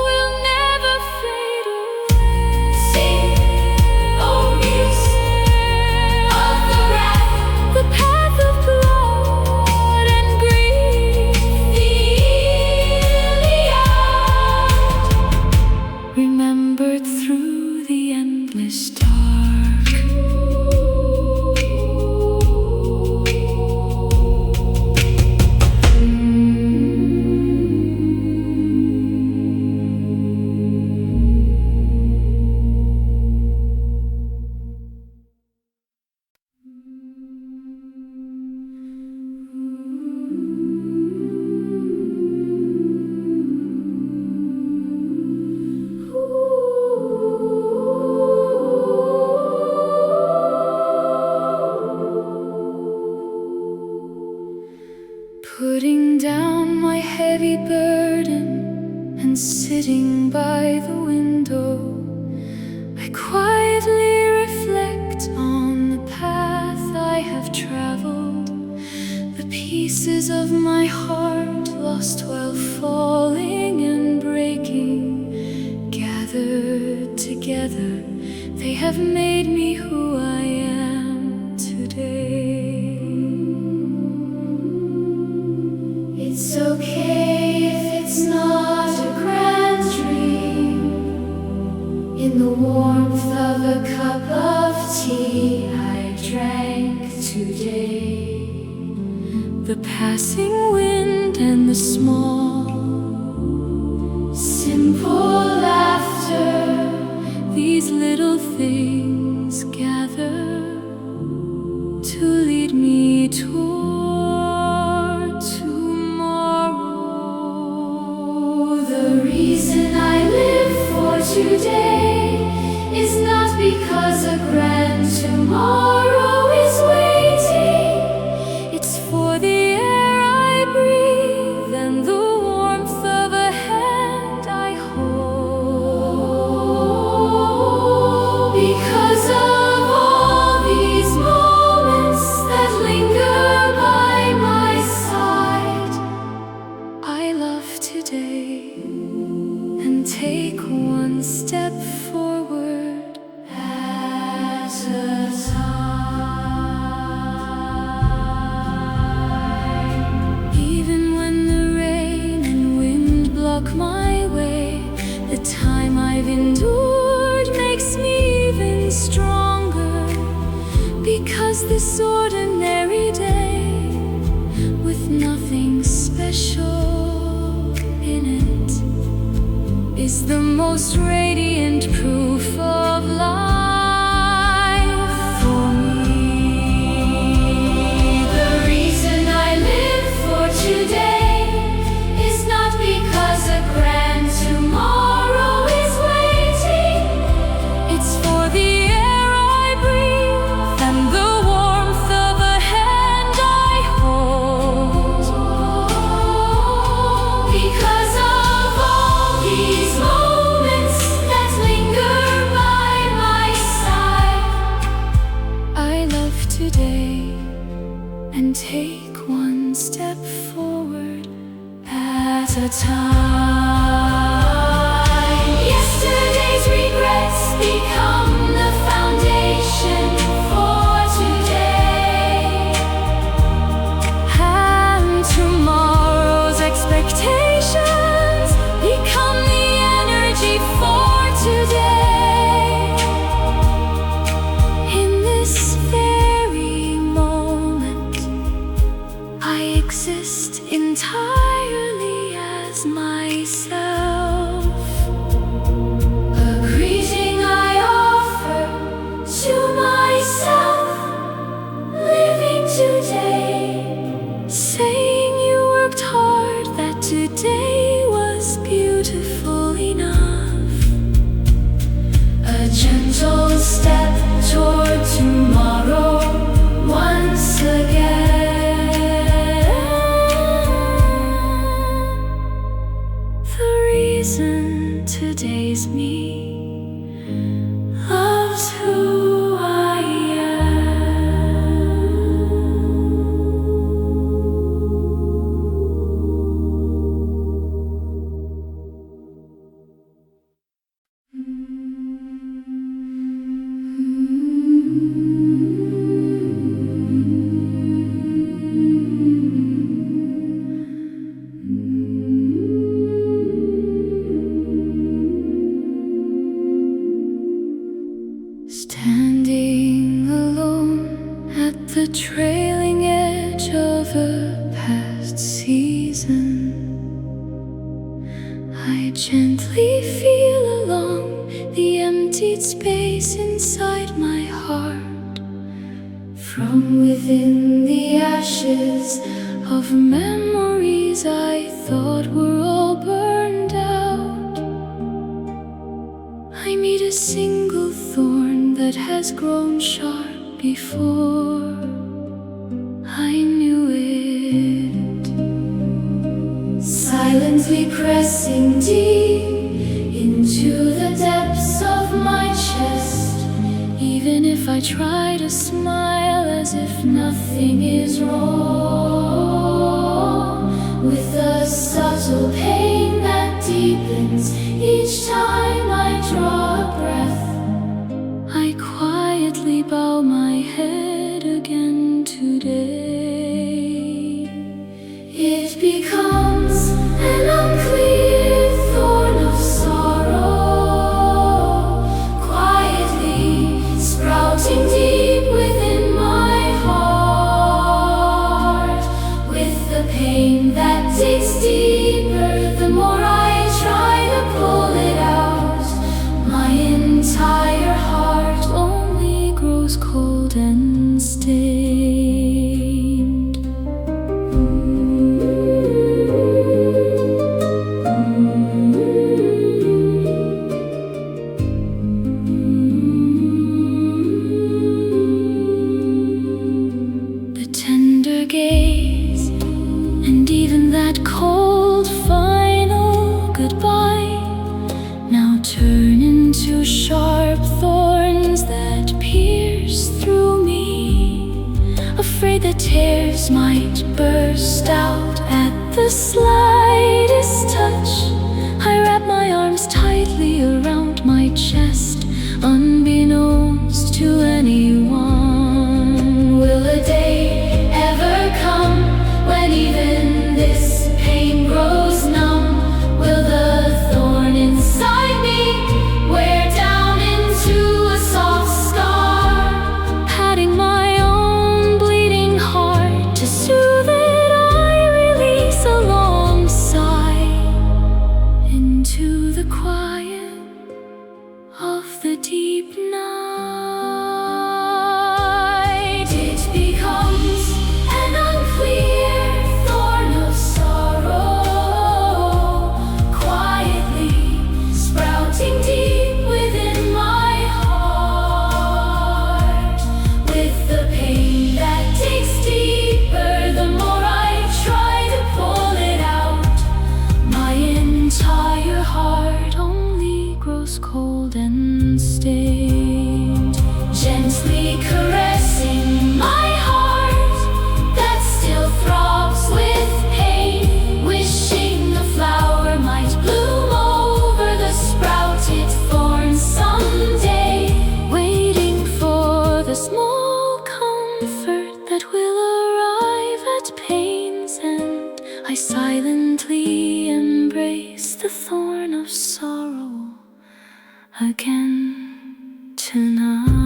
will never fade away. Sing, O muse, of the wrath, the path of blood and grief, the Iliad, remembered through the endless dark. Putting down my heavy burden and sitting by the window, I quietly reflect on the path I have traveled. The pieces of my heart lost while falling and breaking, gathered together, they have made me who I am today. It's okay if it's not a grand dream. In the warmth of a cup of tea I drank today, the passing wind and the small, simple laughter things gather to lead me toward tomorrow. The reason I live for today is not because a grand tomorrow is waiting. It's for the air I breathe and the warmth of a hand I hold. Because of all these moments that linger by my side, I love today and take one step forward at a time. Even when the rain and wind block my way, the time I've endured makes me even stronger. Because this ordinary day, with nothing special in it, is the most radiant proof of life for me. The reason I live for today is not because a grand tomorrow is waiting. It's for the air I breathe and the warmth of a hand I hold. Because of all these moments that linger by my side, I love today and take one step forward at a time. Yesterday's regrets become the foundation for today, and tomorrow's expectations become the energy for today. In this very moment, I exist entirely as myself. A greeting I offer to myself, living today, saying you worked hard, that today was beautiful enough. A gentle step toward tomorrow once again. The reason today's me loves who I standing alone at the trailing edge of a past season, I gently feel along the emptied space inside my heart. From within the ashes of memories I thought were all burned out, I meet a single thorn that has grown sharp before I knew it, silently pressing deep into the depths of my chest. Even if I try to smile as if nothing is wrong, with a subtle pain that deepens each time I draw a breath, I quietly bow my head again today. It becomes an unclear thorn of sorrow, quietly sprouting deep within my heart. With the pain that digs deeper, the more I try to pull it out. turn into sharp thorns that pierce through me, afraid that tears might burst out at the slightest touch. I wrap my arms tightly around my chest, unbeknownst to anyone. Will a day ever come when even this pain grows numb? Will the thorn inside me wear down into a soft scar, patting my own bleeding heart to soothe it? I release a long sigh into the quiet of the deep night. It becomes an unclear thorn of sorrow, quietly sprouting deep within my heart. With the pain that takes deeper, the more I try to pull it out, my entire heart only grows cold and stained, gently caressing my heart that still throbs with pain, wishing the flower might bloom over the sprouted thorn someday, waiting for the small comfort that will arrive at pain's end. I silently embrace the thorn of sorrow again tonight.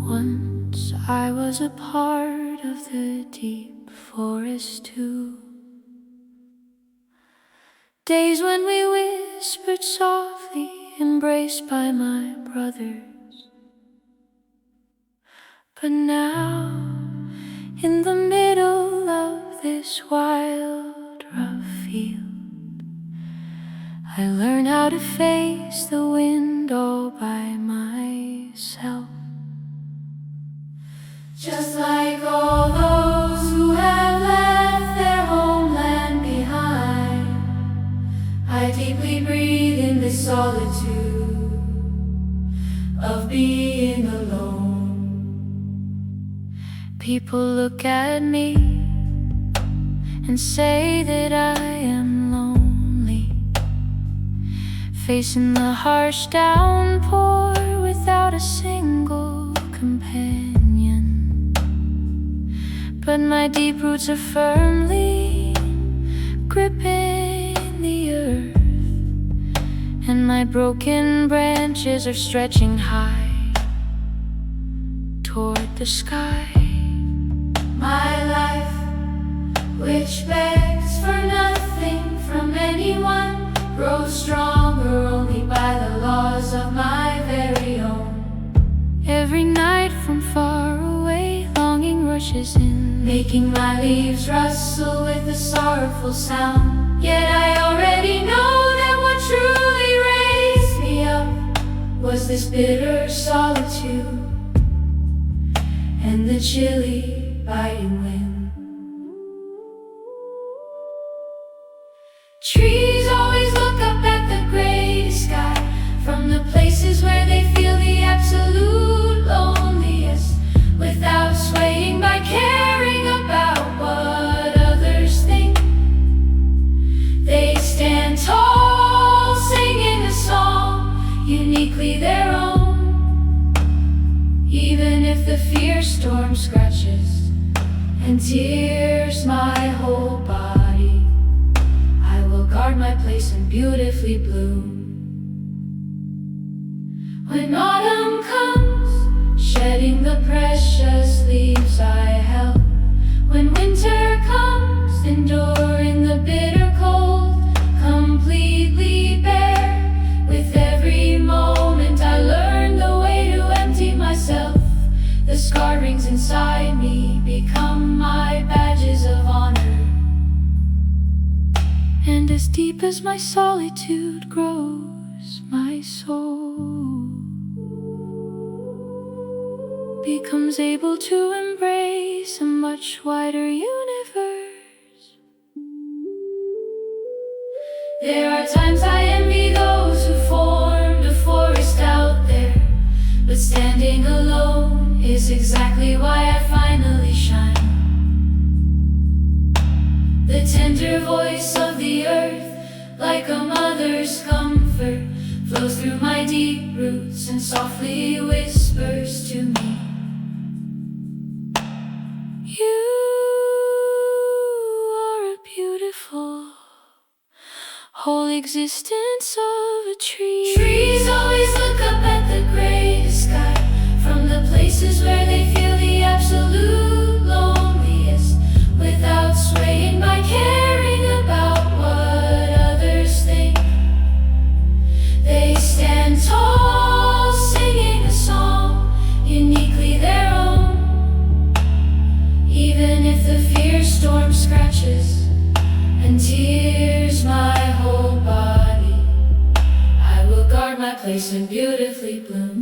Once I was a part of the deep forest too, days when we whispered softly, embraced by my brothers. But now, in the middle of this wild, rough field, I learn how to face the wind all by myself. Just like all those who have left their homeland behind, I deeply breathe in the solitude of being alone. People look at me and say that I am lonely, facing the harsh downpour without a single companion. But my deep roots are firmly gripping the earth, and my broken branches are stretching high toward the sky. My life, which begs for nothing from anyone, grows stronger only by the laws of my very own. Every night from far away, longing rushes in, making my leaves rustle with a sorrowful sound. Yet I already know that what truly raised me up was this bitter solitude and the chilly biting wind. Trees always look up at the gray sky from the places where they feel the absolute loneliest, without swaying by caring about what others think. They stand tall, singing a song uniquely their own. Even if the fierce storm scratches and tears my whole body, I will guard my place and beautifully bloom. When autumn comes, shedding the precious leaves I held, when winter comes, enduring the bitter cold, completely bare, with every inside me become my badges of honor. And as deep as my solitude grows, my soul becomes able to embrace a much wider universe. There are times I envy those who formed a forest out there, but standing alone is exactly why I finally shine. The tender voice of the earth, like a mother's comfort, flows through my deep roots and softly whispers to me, "You are a beautiful whole existence of a tree." Trees always look up at the gray sky from the places where they feel the absolute loneliest, without swaying by caring about what others think. They stand tall, singing a song uniquely their own. Even if the fierce storm scratches and tears my whole body, I will guard my place and beautifully bloom.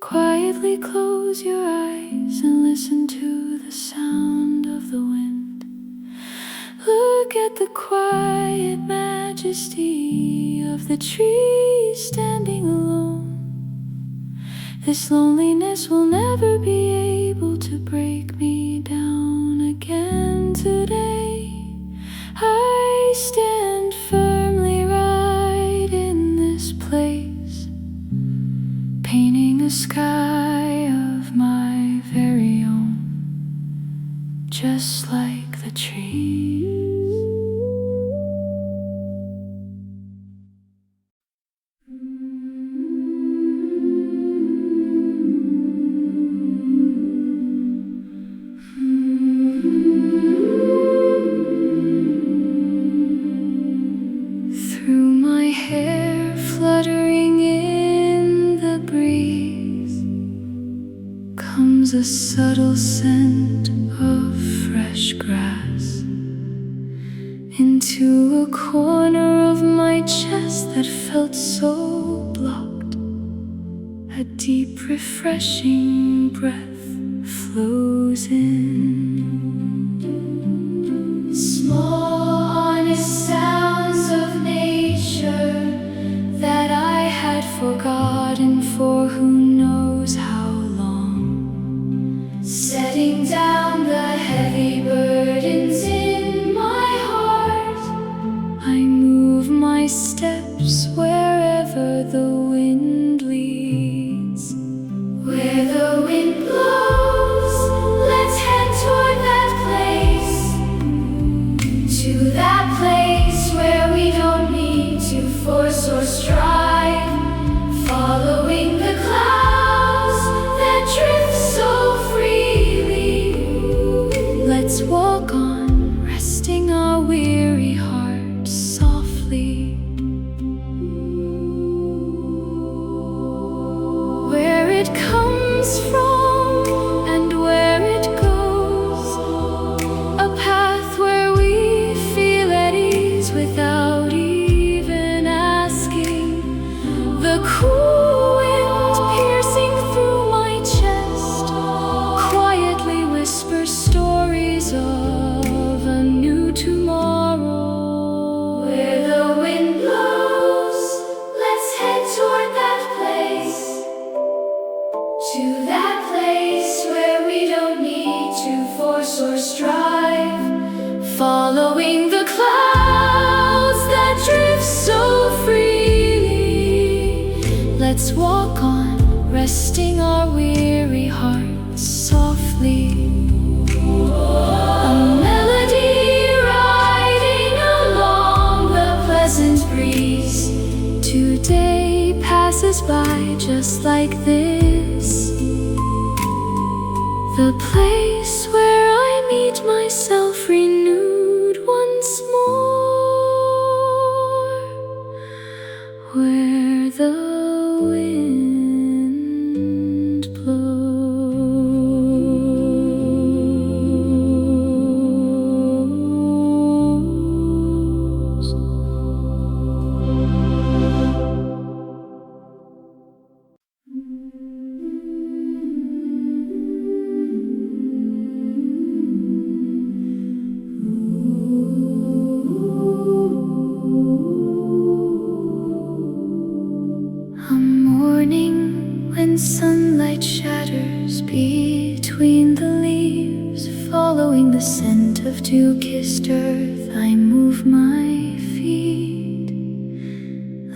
Quietly close your eyes and listen to the sound of the wind. Look at the quiet majesty of the trees standing alone. This loneliness will never be able to break me down again today. I stand firmly right in this place, painting a sky of my very own, just like the trees. Through my hair fluttering in the breeze comes a subtle scent of fresh grass. Into a corner of my chest that felt so blocked, a deep refreshing breath flows in. Small honest sounds of nature that I had forgotten for who knows how long, setting down the heavy burdens in my heart. I move my steps wherever the wind leads. Where the wind blows, let's head toward that place. To that place where we don't need to force or strive, following the clouds that drift so freely. Let's walk on, resting our weary hearts softly. Where it comes from and where it goes, a path where we feel at ease without even asking. The cool wind piercing through my chest quietly whispers stories of a new tomorrow. Where the wind blows, let's head toward that place. To that place where we don't need to force or strive, following the clouds that drift so freely. Let's walk on, resting our weary hearts softly. A melody riding along the pleasant breeze. Today passes by just like this. The place where I meet myself renewed once more. Where the wind sunlight shatters between the leaves, following the scent of dew-kissed earth, I move my feet,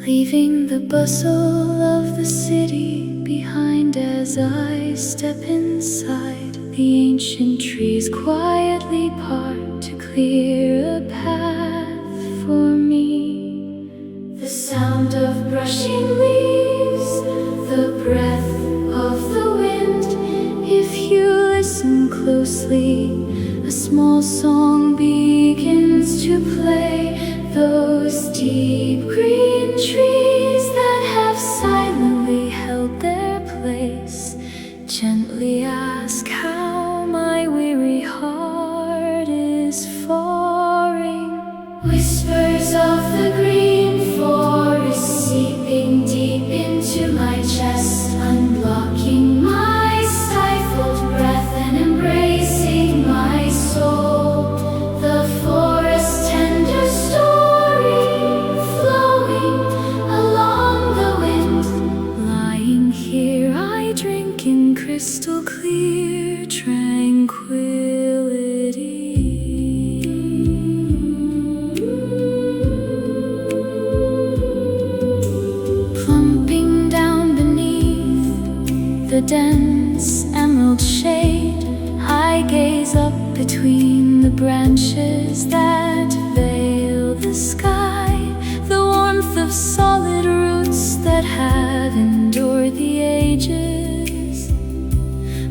leaving the bustle of the city behind as I step inside. The ancient trees quietly part to clear a path for me. The sound of brushing leaves, the breath of the wind. If you listen closely, a small song begins to play. Those deep green trees that have silently held their place gently ask how my weary heart is faring. Whispers of the green forest seeping deep into my chest, unblocking my stifled breath and embracing my soul. The forest's tender story flowing along the wind. Lying here I drink in crystal clear tranquility. Plumping down beneath the dense emerald shade, I gaze up between the branches that veil the sky. The warmth of solid roots that have endured the ages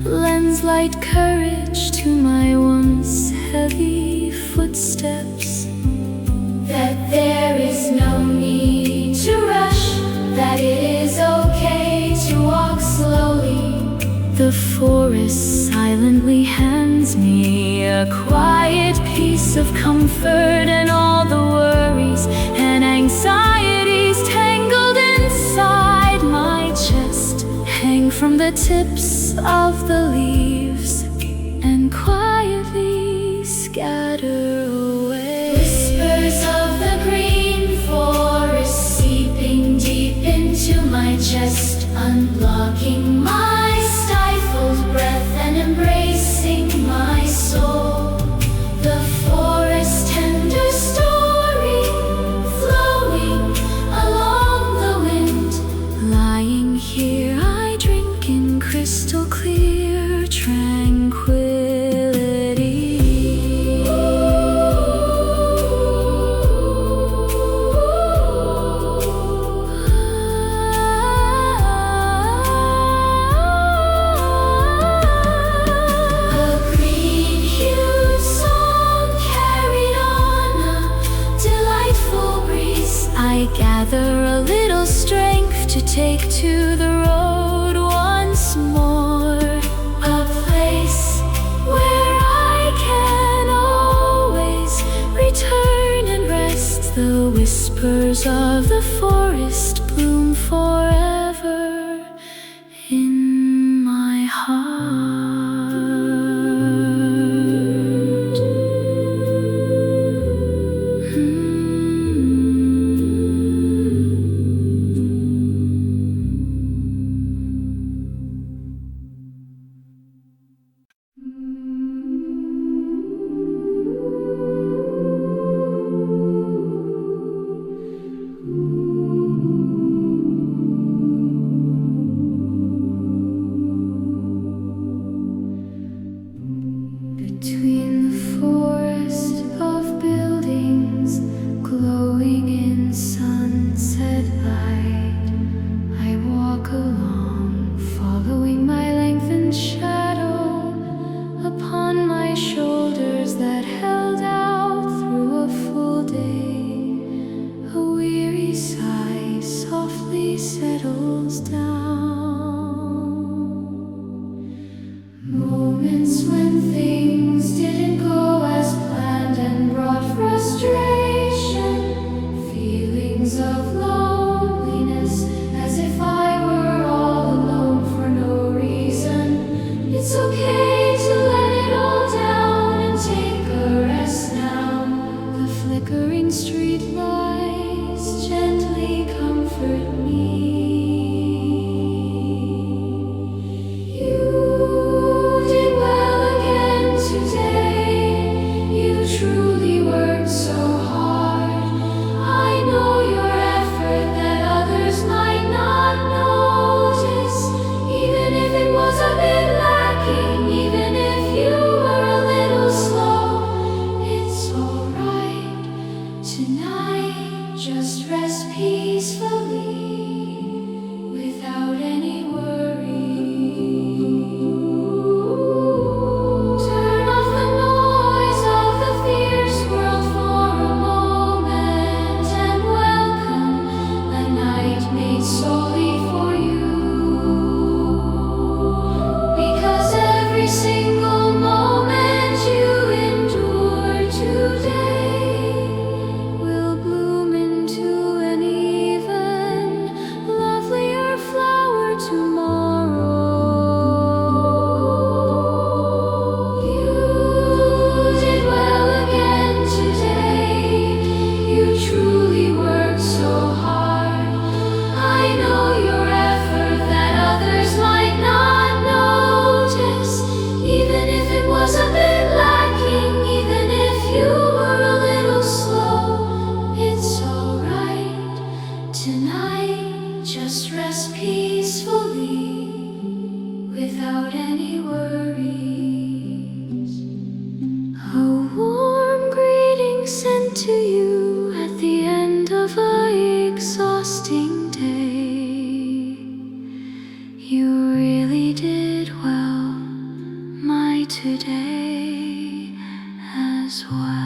lends light courage to my once heavy footsteps. That there is no need to rush, that it is okay to walk slowly. The forest silently hands me a quiet piece of comfort, and all the worries and anxieties tangled inside my chest hang from the tips of the leaves and quietly scatter away. Whispers of the green forest seeping deep into my chest, unblocking my stifled breath and embracing my soul. The forest's tender story flowing along the wind. Lying here I drink in crystal clear tranquility. A green-hued song carried on a delightful breeze. I gather a little strength to take to the road once more. A place where I can always return and rest. The whispers of the forest bloom forever in my heart. Between the forest of buildings glowing in sunset light, I walk along, following my lengthened shadow upon my shoulders that held out through a full day. A weary sigh softly settles down. Moments when things didn't go as planned and brought frustration. Feelings of loneliness, as if I were all alone for no reason. It's okay to let it all down and take a rest now. The flickering street lights gently comfort me. just rest peacefully without any worry. Turn off the noise of the fierce world for a moment and welcome a night made solely for you. Because every single moment you endure today will bloom into an even lovelier flower tomorrow. You did well again today. You truly worked so hard. I know your effort that others might not notice, even if it was a bit lacking, even if you were a little slow. It's alright tonight, just rest peacefully without any worries. A warm greeting sent to you at the end of an exhausting day. You really did well, my today as well.